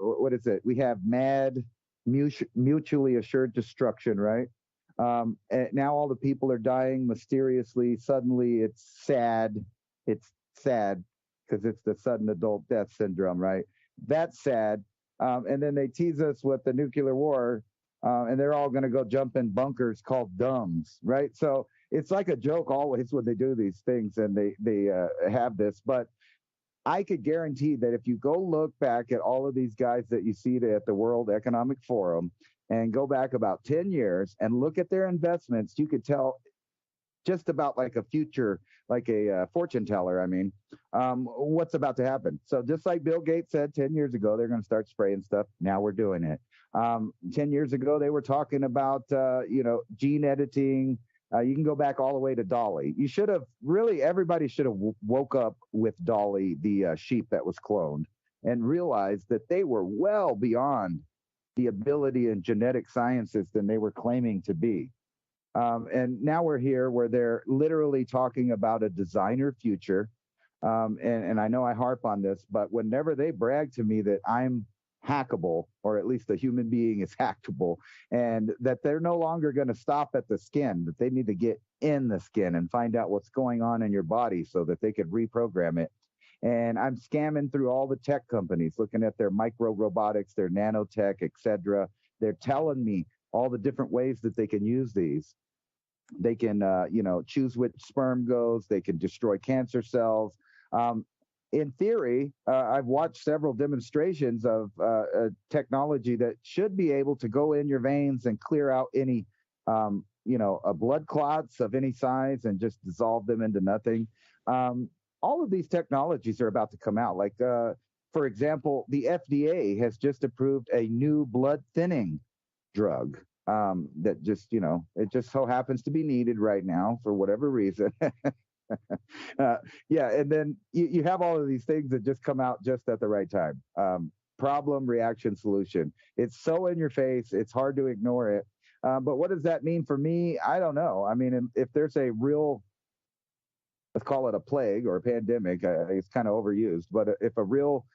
What is it? We have MAD, mutually assured destruction, right? And now all the people are dying mysteriously. Suddenly, it's sad. It's sad because it's the sudden adult death syndrome, right? That's sad. And then they tease us with the nuclear war, and they're all going to go jump in bunkers called dumbs, right? So it's like a joke always when they do these things, and they have this. But I could guarantee that if you go look back at all of these guys that you see at the World Economic Forum and go back about 10 years and look at their investments, you could tell just about like a future, like a fortune teller, what's about to happen. So just like Bill Gates said 10 years ago, they're going to start spraying stuff. Now we're doing it. 10 years ago, they were talking about, gene editing. You can go back all the way to Dolly. Everybody should have woke up with Dolly, the sheep that was cloned, and realized that they were well beyond the ability in genetic sciences than they were claiming to be. And now we're here where they're literally talking about a designer future. And I know I harp on this, but whenever they brag to me that I'm hackable, or at least a human being is hackable, and that they're no longer going to stop at the skin, that they need to get in the skin and find out what's going on in your body so that they could reprogram it. And I'm scamming through all the tech companies, looking at their micro robotics, their nanotech, etc. They're telling me all the different ways that they can use these. They can, choose which sperm goes. They can destroy cancer cells. In theory, I've watched several demonstrations of technology that should be able to go in your veins and clear out any, blood clots of any size and just dissolve them into nothing. All of these technologies are about to come out. Like, for example, the FDA has just approved a new blood thinning drug that just, it just so happens to be needed right now for whatever reason. And then you have all of these things that just come out just at the right time. Problem, reaction, solution. It's so in your face, it's hard to ignore it. But what does that mean for me? I don't know. I mean, if there's a real, let's call it a plague or a pandemic, it's kind of overused, but if a real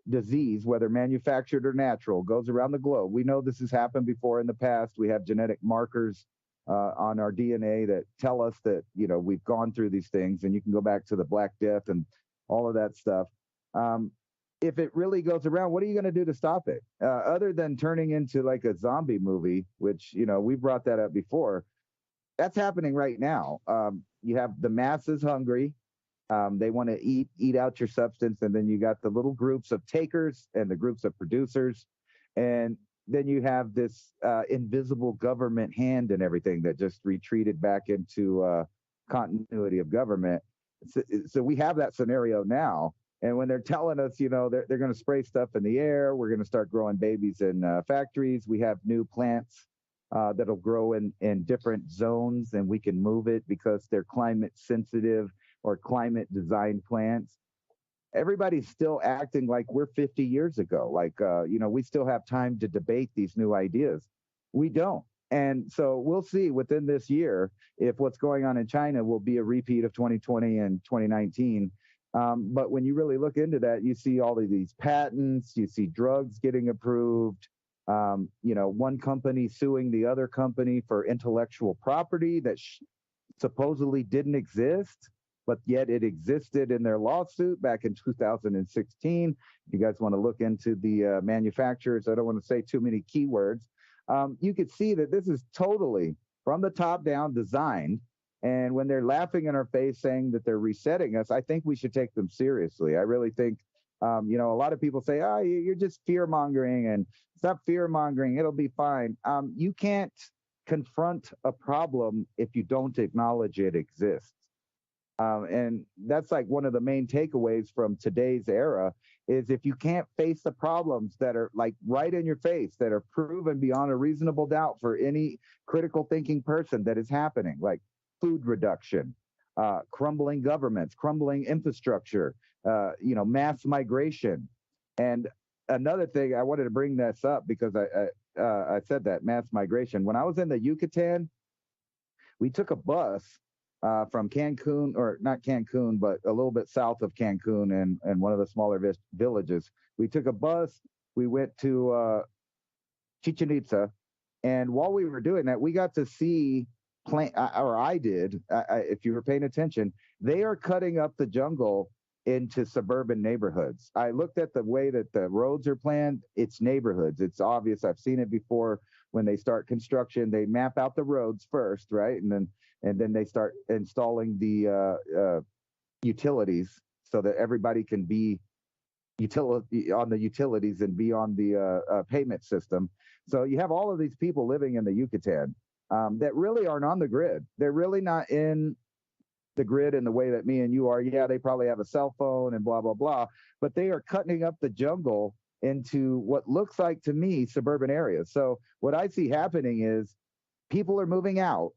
disease, whether manufactured or natural, goes around the globe, we know this has happened before in the past. We have genetic markers on our DNA that tell us that, we've gone through these things, and you can go back to the Black Death and all of that stuff. If it really goes around, what are you going to do to stop it? Other than turning into like a zombie movie, which, we brought that up before. That's happening right now. You have the masses hungry. They want to eat out your substance. And then you got the little groups of takers and the groups of producers. And then you have this invisible government hand and everything that just retreated back into continuity of government. So we have that scenario now. And when they're telling us, they're going to spray stuff in the air, we're going to start growing babies in factories. We have new plants that'll grow in different zones, and we can move it because they're climate sensitive or climate designed plants. Everybody's still acting like we're 50 years ago. Like, we still have time to debate these new ideas. We don't. And so we'll see within this year if what's going on in China will be a repeat of 2020 and 2019. But when you really look into that, you see all of these patents, you see drugs getting approved, one company suing the other company for intellectual property that supposedly didn't exist, but yet it existed in their lawsuit back in 2016. If you guys want to look into the manufacturers, I don't want to say too many keywords. You could see that this is totally from the top down designed. And when they're laughing in our face saying that they're resetting us, I think we should take them seriously. I really think, a lot of people say, you're just fear mongering, and stop fear mongering. It'll be fine. You can't confront a problem if you don't acknowledge it exists. And that's like one of the main takeaways from today's era is if you can't face the problems that are like right in your face, that are proven beyond a reasonable doubt for any critical thinking person that is happening, like food reduction, crumbling governments, crumbling infrastructure, mass migration. And another thing, I wanted to bring this up because I said that, mass migration. When I was in the Yucatan, we took a bus from Cancun, or not Cancun, but a little bit south of Cancun and one of the smaller villages. We took a bus. We went to Chichen Itza. And while we were doing that, we got to see I did, if you were paying attention, they are cutting up the jungle into suburban neighborhoods. I looked at the way that the roads are planned. It's neighborhoods. It's obvious. I've seen it before. When they start construction, they map out the roads first, right? And then they start installing the utilities so that everybody can be on the utilities and be on the payment system. So you have all of these people living in the Yucatan that really aren't on the grid. They're really not in the grid in the way that me and you are. Yeah, they probably have a cell phone and blah, blah, blah, but they are cutting up the jungle into what looks like to me suburban areas. So what I see happening is people are moving out,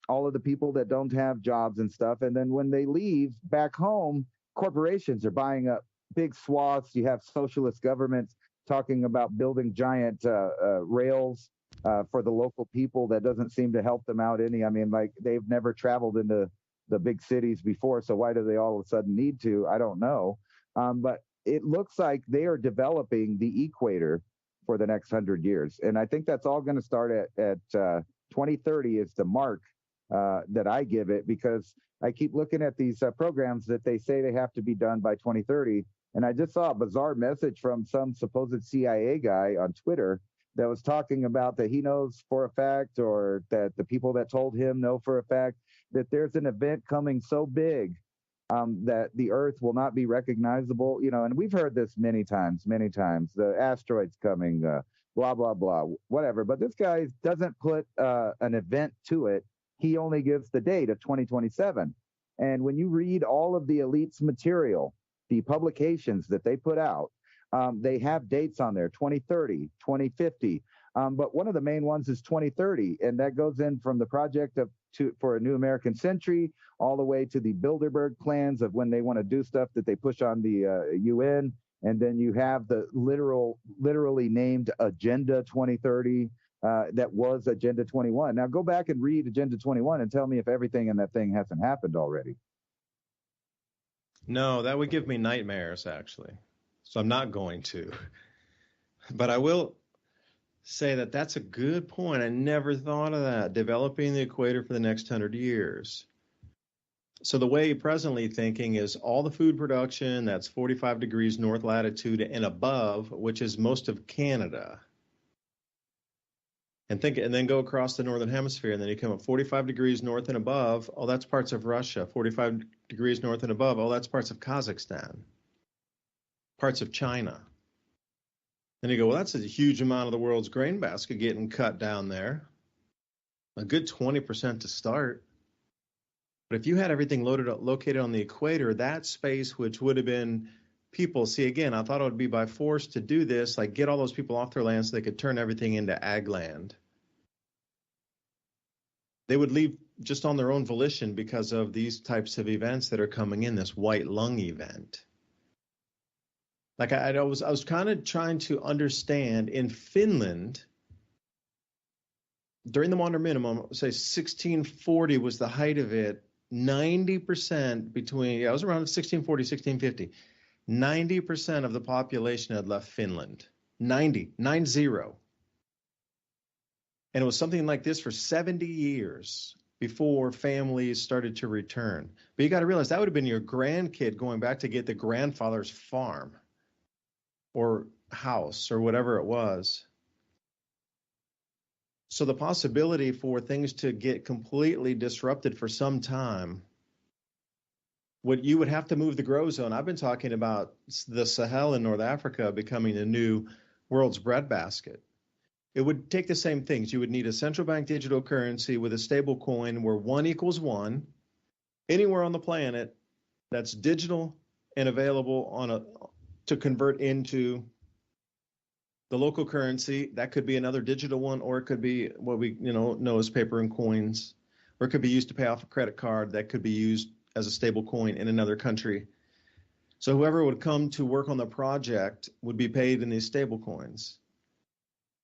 all of the people that don't have jobs and stuff. And then when they leave back home, corporations are buying up big swaths. You have socialist governments talking about building giant rails for the local people. That doesn't seem to help them out any. I mean, like, they've never traveled into the big cities before, so why do they all of a sudden need to? I don't know. But it looks like they are developing the equator for the next 100 years. And I think that's all going to start at 2030 is the mark that I give it, because I keep looking at these programs that they say they have to be done by 2030. And I just saw a bizarre message from some supposed CIA guy on Twitter that was talking about that he knows for a fact, or that the people that told him know for a fact, that there's an event coming so big that the Earth will not be recognizable. And we've heard this many times. The asteroid's coming, blah, blah, blah, whatever. But this guy doesn't put an event to it. He only gives the date of 2027. And when you read all of the elite's material, the publications that they put out, they have dates on there, 2030, 2050. But one of the main ones is 2030, and that goes in from the project for a new American century all the way to the Bilderberg plans of when they want to do stuff that they push on the UN. And then you have the literally named Agenda 2030 that was Agenda 21. Now go back and read Agenda 21 and tell me if everything in that thing hasn't happened already. No, that would give me nightmares, actually. So I'm not going to. But I will say that that's a good point. I never thought of that. Developing the equator for the next 100 years. So the way presently thinking is all the food production that's 45 degrees north latitude and above, which is most of Canada. And then go across the northern hemisphere, and then you come up 45 degrees north and above. Oh, that's parts of Russia. 45 degrees north and above. Oh, that's parts of Kazakhstan. Parts of China. Then you go, well, that's a huge amount of the world's grain basket getting cut down there. A good 20% to start. But if you had everything located on the equator, that space, which would have been people, see, again, I thought it would be by force to do this, like get all those people off their land so they could turn everything into ag land. They would leave just on their own volition because of these types of events that are coming in, this white lung event. Like I was kind of trying to understand in Finland, during the modern minimum, say 1640 was the height of it, 90% between, it was around 1640, 1650. 90% of the population had left Finland. 90. And it was something like this for 70 years before families started to return. But you got to realize that would have been your grandkid going back to get the grandfather's farm or house or whatever it was. So the possibility for things to get completely disrupted for some time, you would have to move the grow zone. I've been talking about the Sahel in North Africa becoming the new world's breadbasket. It would take the same things. You would need a central bank digital currency with a stable coin where 1 equals 1 anywhere on the planet that's digital and available to convert into the local currency. That could be another digital one, or it could be what we know as paper and coins, or it could be used to pay off a credit card that could be used as a stable coin in another country. So whoever would come to work on the project would be paid in these stable coins.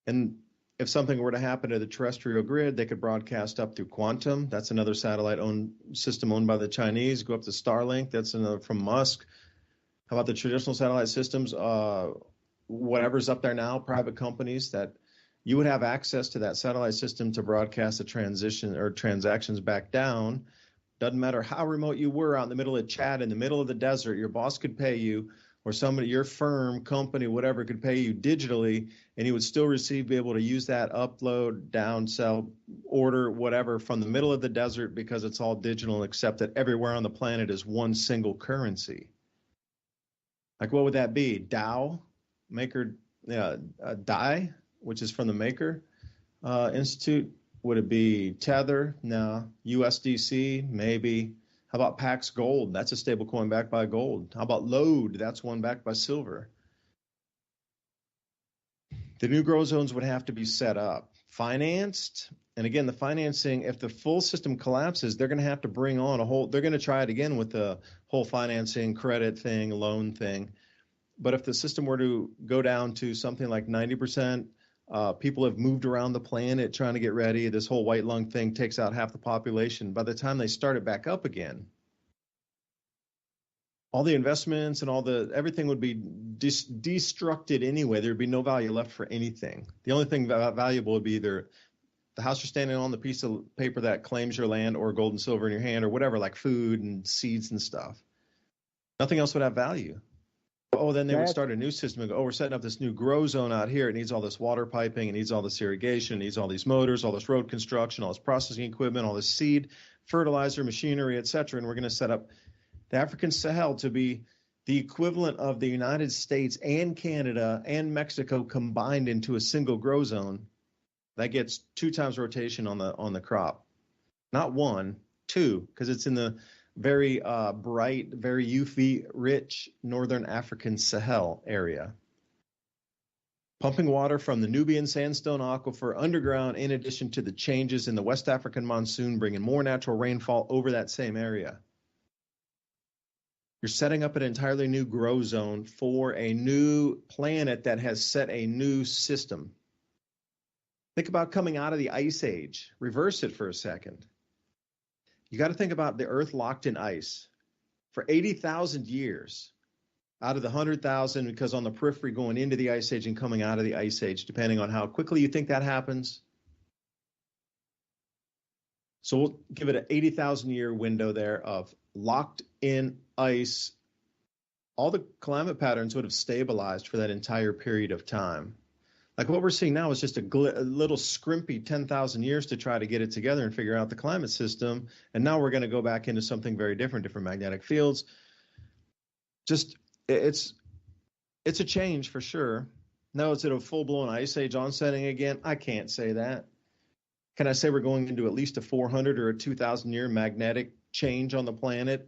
And if something were to happen to the terrestrial grid, they could broadcast up through Quantum. That's another satellite system owned by the Chinese. Go up to Starlink. That's another from Musk. How about the traditional satellite systems? Whatever's up there now, private companies, that you would have access to that satellite system to broadcast the transition or transactions back down. Doesn't matter how remote you were out in the middle of Chad, in the middle of the desert, your boss could pay you, or somebody, your firm, company, whatever, could pay you digitally, and you would still be able to use that upload, downsell, order, whatever, from the middle of the desert, because it's all digital, except that everywhere on the planet is one single currency. Like, what would that be? DAO, DAI, which is from the Maker Institute. Would it be Tether? No. USDC? Maybe. How about Pax Gold? That's a stable coin backed by gold. How about Load? That's one backed by silver. The new grow zones would have to be set up, financed. And again, the financing, if the full system collapses, they're going to have to bring on they're going to try it again with the whole financing, credit thing, loan thing. But if the system were to go down to something like 90%, people have moved around the planet trying to get ready. This whole white lung thing takes out half the population. By the time they start it back up again, all the investments and everything would be destructed anyway. There'd be no value left for anything. The only thing valuable would be either the house you're standing on, the piece of paper that claims your land, or gold and silver in your hand, or whatever, like food and seeds and stuff. Nothing else would have value. Oh, then they would start a new system and go, oh, we're setting up this new grow zone out here. It needs all this water piping. It needs all this irrigation. It needs all these motors, all this road construction, all this processing equipment, all this seed, fertilizer, machinery, et cetera. And we're going to set up the African Sahel to be the equivalent of the United States and Canada and Mexico combined into a single grow zone. That gets 2 times rotation on the crop. Not 1, 2, because it's in the very bright, very UV-rich northern African Sahel area. Pumping water from the Nubian sandstone aquifer underground, in addition to the changes in the West African monsoon, bringing more natural rainfall over that same area. You're setting up an entirely new grow zone for a new planet that has set a new system. Think about coming out of the ice age. Reverse it for a second. You got to think about the Earth locked in ice for 80,000 years out of the 100,000, because on the periphery going into the ice age and coming out of the ice age, depending on how quickly you think that happens. So we'll give it an 80,000 year window there of locked in ice. All the climate patterns would have stabilized for that entire period of time. Like what we're seeing now is just a little scrimpy 10,000 years to try to get it together and figure out the climate system. And now we're going to go back into something very different magnetic fields. Just it's a change for sure. Now, is it a full-blown ice age onsetting again? I can't say that. Can I say we're going into at least a 400 or a 2,000 year magnetic change on the planet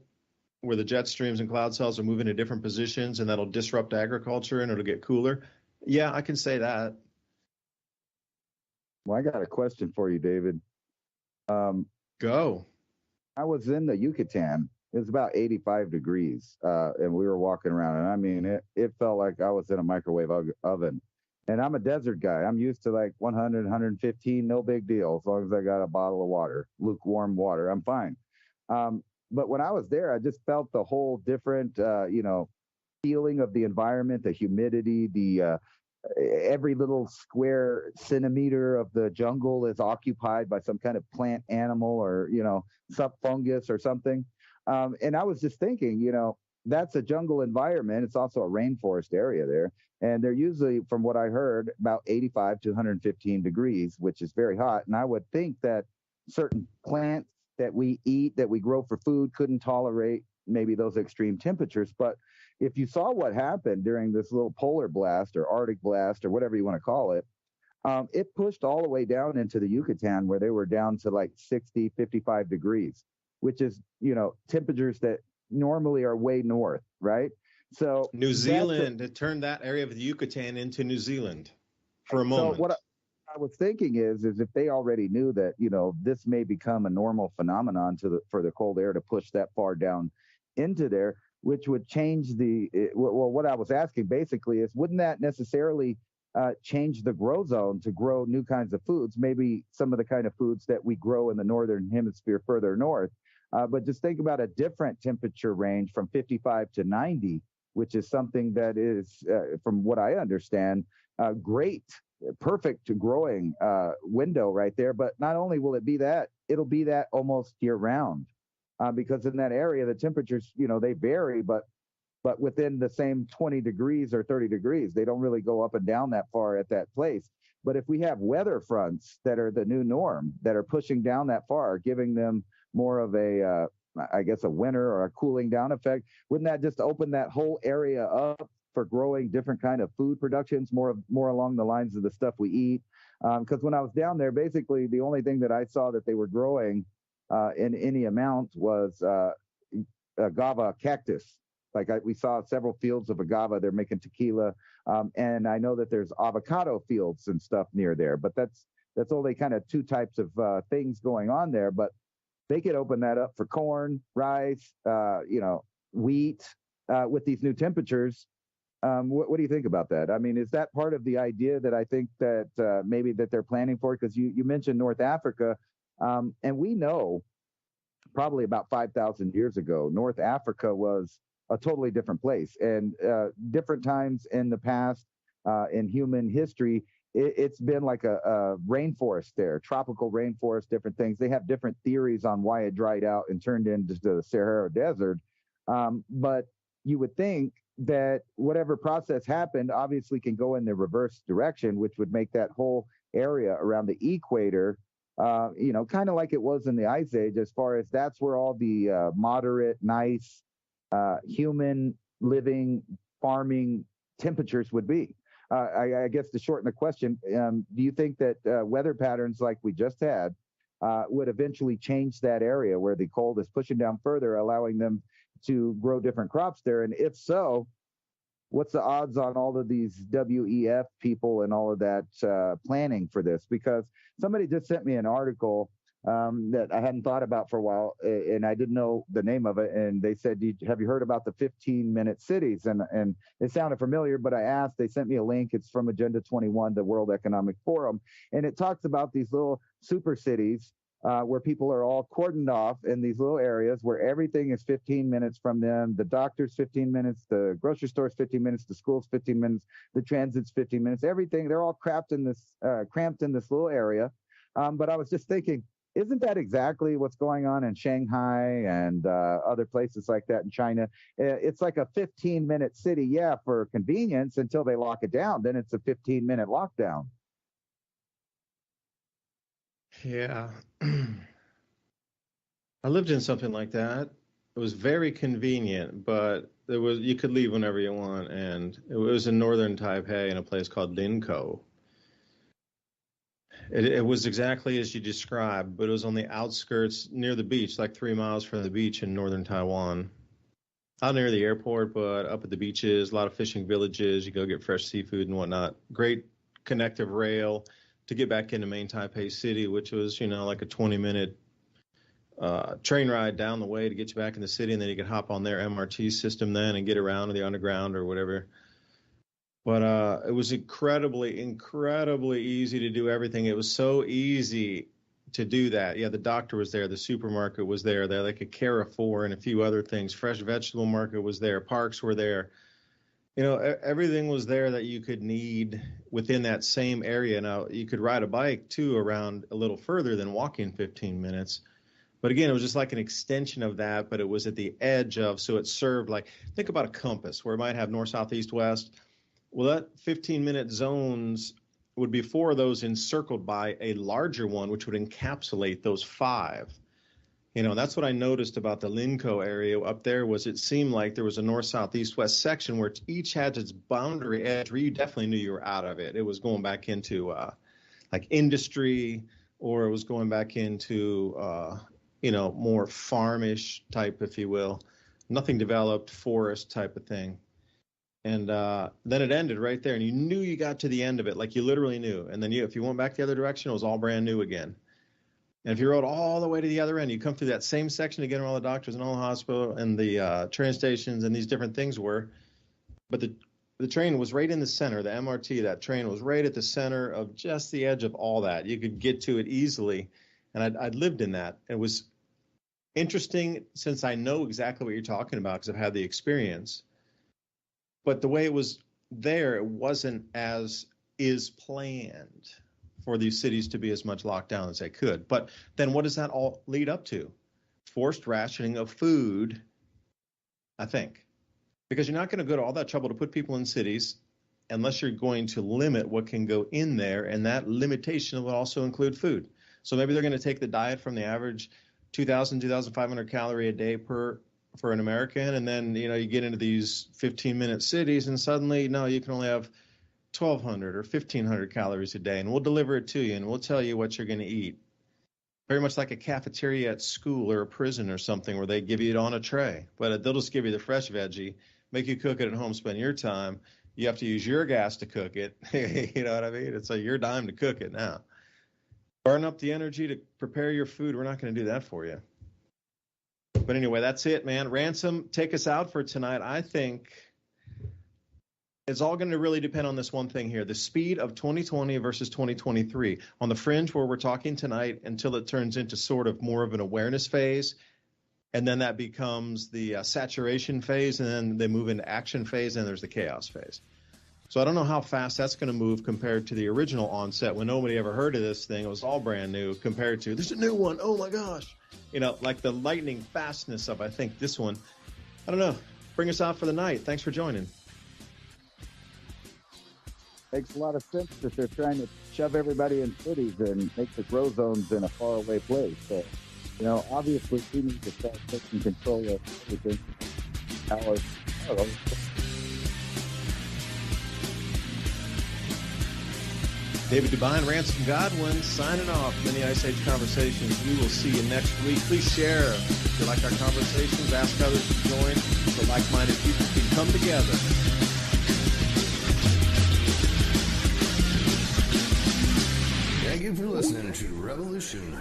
where the jet streams and cloud cells are moving to different positions and that'll disrupt agriculture and it'll get cooler? Yeah, I can say that. Well, I got a question for you, David. Go. I was in the Yucatan. It was about 85 degrees, and we were walking around. And I mean, it felt like I was in a microwave oven. And I'm a desert guy. I'm used to like 100, 115, no big deal. As long as I got a bottle of water, lukewarm water, I'm fine. But when I was there, I just felt the whole different, feeling of the environment, the humidity, every little square centimeter of the jungle is occupied by some kind of plant, animal, or, some fungus or something. And I was just thinking, that's a jungle environment. It's also a rainforest area there. And they're usually, from what I heard, about 85 to 115 degrees, which is very hot. And I would think that certain plants that we eat, that we grow for food, couldn't tolerate maybe those extreme temperatures. But if you saw what happened during this little polar blast or Arctic blast or whatever you want to call it, it pushed all the way down into the Yucatan where they were down to like 60, 55 degrees, which is, temperatures that normally are way north, right? So New Zealand, it turned that area of the Yucatan into New Zealand for a moment. So what I was thinking is if they already knew that, this may become a normal phenomenon for the cold air to push that far down into there, which would change what I was asking basically is, wouldn't that necessarily change the grow zone to grow new kinds of foods, maybe some of the kind of foods that we grow in the northern hemisphere further north? But just think about a different temperature range from 55 to 90, which is something that is, from what I understand, great, perfect growing window right there. But not only will it be that, it'll be that almost year round. Because in that area, the temperatures, they vary, but within the same 20 degrees or 30 degrees, they don't really go up and down that far at that place. But if we have weather fronts that are the new norm, that are pushing down that far, giving them more of a winter or a cooling down effect, wouldn't that just open that whole area up for growing different kind of food productions, more along the lines of the stuff we eat? Because when I was down there, basically the only thing that I saw that they were growing in any amount was agave cactus. We saw several fields of agave. They're making tequila, and I know that there's avocado fields and stuff near there. But that's only kind of 2 types of things going on there. But they could open that up for corn, rice, wheat with these new temperatures. What do you think about that? I mean, is that part of the idea that I think that maybe that they're planning for? Because you mentioned North Africa. And we know probably about 5,000 years ago, North Africa was a totally different place. And different times in the past, in human history, it's been like a rainforest there, tropical rainforest, different things. They have different theories on why it dried out and turned into the Sahara Desert. But, you would think that whatever process happened obviously can go in the reverse direction, which would make that whole area around the equator, kind of like it was in the Ice Age, as far as that's where all the moderate, nice, human living, farming temperatures would be. I guess to shorten the question, do you think that weather patterns like we just had would eventually change that area where the cold is pushing down further, allowing them to grow different crops there? And if so, what's the odds on all of these WEF people and all of that planning for this? Because somebody just sent me an article that I hadn't thought about for a while, and I didn't know the name of it. And they said, have you heard about the 15-minute cities? And it sounded familiar, but I asked, they sent me a link. It's from Agenda 21, the World Economic Forum. And it talks about these little super cities where people are all cordoned off in these little areas where everything is 15 minutes from them. The doctor's 15 minutes, the grocery store's 15 minutes, the school's 15 minutes, the transit's 15 minutes, everything. They're all cramped in this little area. But I was just thinking, isn't that exactly what's going on in Shanghai and other places like that in China? It's like a 15-minute city, yeah, for convenience until they lock it down. Then it's a 15-minute lockdown. Yeah. I lived in something like that. It was very convenient, but you could leave whenever you want. And it was in northern Taipei in a place called Linkou. It was exactly as you described, but it was on the outskirts near the beach, like 3 miles from the beach in northern Taiwan. Out near the airport, but up at the beaches, a lot of fishing villages. You go get fresh seafood and whatnot. Great connective rail to get back into main Taipei City, which was, like a 20-minute train ride down the way to get you back in the city, and then you could hop on their MRT system then and get around to the underground or whatever. But it was incredibly easy to do everything. It was so easy to do that. Yeah, the doctor was there. The supermarket was there. There like a Carrefour and a few other things. Fresh vegetable market was there. Parks were there. Everything was there that you could need within that same area. Now, you could ride a bike, too, around a little further than walking 15 minutes. But again, it was just like an extension of that, but it was at the edge of, so it served like, think about a compass where it might have north, south, east, west. Well, that 15-minute zones would be 4 of those encircled by a larger one, which would encapsulate those 5. That's what I noticed about the Linkou area up there was it seemed like there was a north, south, east, west section where each had its boundary edge where you definitely knew you were out of it. It was going back into like industry, or it was going back into, more farmish type, if you will, nothing developed, forest type of thing. And then it ended right there, and you knew you got to the end of it, like you literally knew. And then if you went back the other direction, it was all brand new again. And if you rode all the way to the other end, you come through that same section again where all the doctors and all the hospital and the train stations and these different things were. But the train was right in the center, the MRT, that train was right at the center of just the edge of all that. You could get to it easily. And I'd lived in that. It was interesting since I know exactly what you're talking about because I've had the experience. But the way it was there, it wasn't as is planned for these cities to be as much locked down as they could. But then what does that all lead up to? Forced rationing of food, I think. Because you're not going to go to all that trouble to put people in cities unless you're going to limit what can go in there, and that limitation will also include food. So maybe they're going to take the diet from the average 2,000, 2,500 calorie a day for an American, and then you get into these 15-minute cities, and suddenly you can only have 1,200 or 1,500 calories a day, and we'll deliver it to you, and we'll tell you what you're going to eat. Very much like a cafeteria at school or a prison or something where they give you it on a tray, but they'll just give you the fresh veggie, make you cook it at home, spend your time. You have to use your gas to cook it. You know what I mean? It's like your dime to cook it now. Burn up the energy to prepare your food. We're not going to do that for you. But anyway, that's it, man. Ransom, take us out for tonight. I think it's all going to really depend on this one thing here, the speed of 2020 versus 2023. On the fringe where we're talking tonight until it turns into sort of more of an awareness phase, and then that becomes the saturation phase, and then they move into action phase, and there's the chaos phase. So I don't know how fast that's going to move compared to the original onset when nobody ever heard of this thing. It was all brand new compared to, there's a new one. Oh, my gosh. Like the lightning fastness of, I think, this one. I don't know. bring us out for the night. Thanks for joining. Makes a lot of sense that they're trying to shove everybody in cities and make the grow zones in a faraway place. So, obviously we need to start taking control of everything. David DuByne, Ransom, Godwin, signing off. Mini Ice Age Conversations. We will see you next week. Please share if you like our conversations. Ask others to join so like-minded people can come together. Thank you for listening to Revolution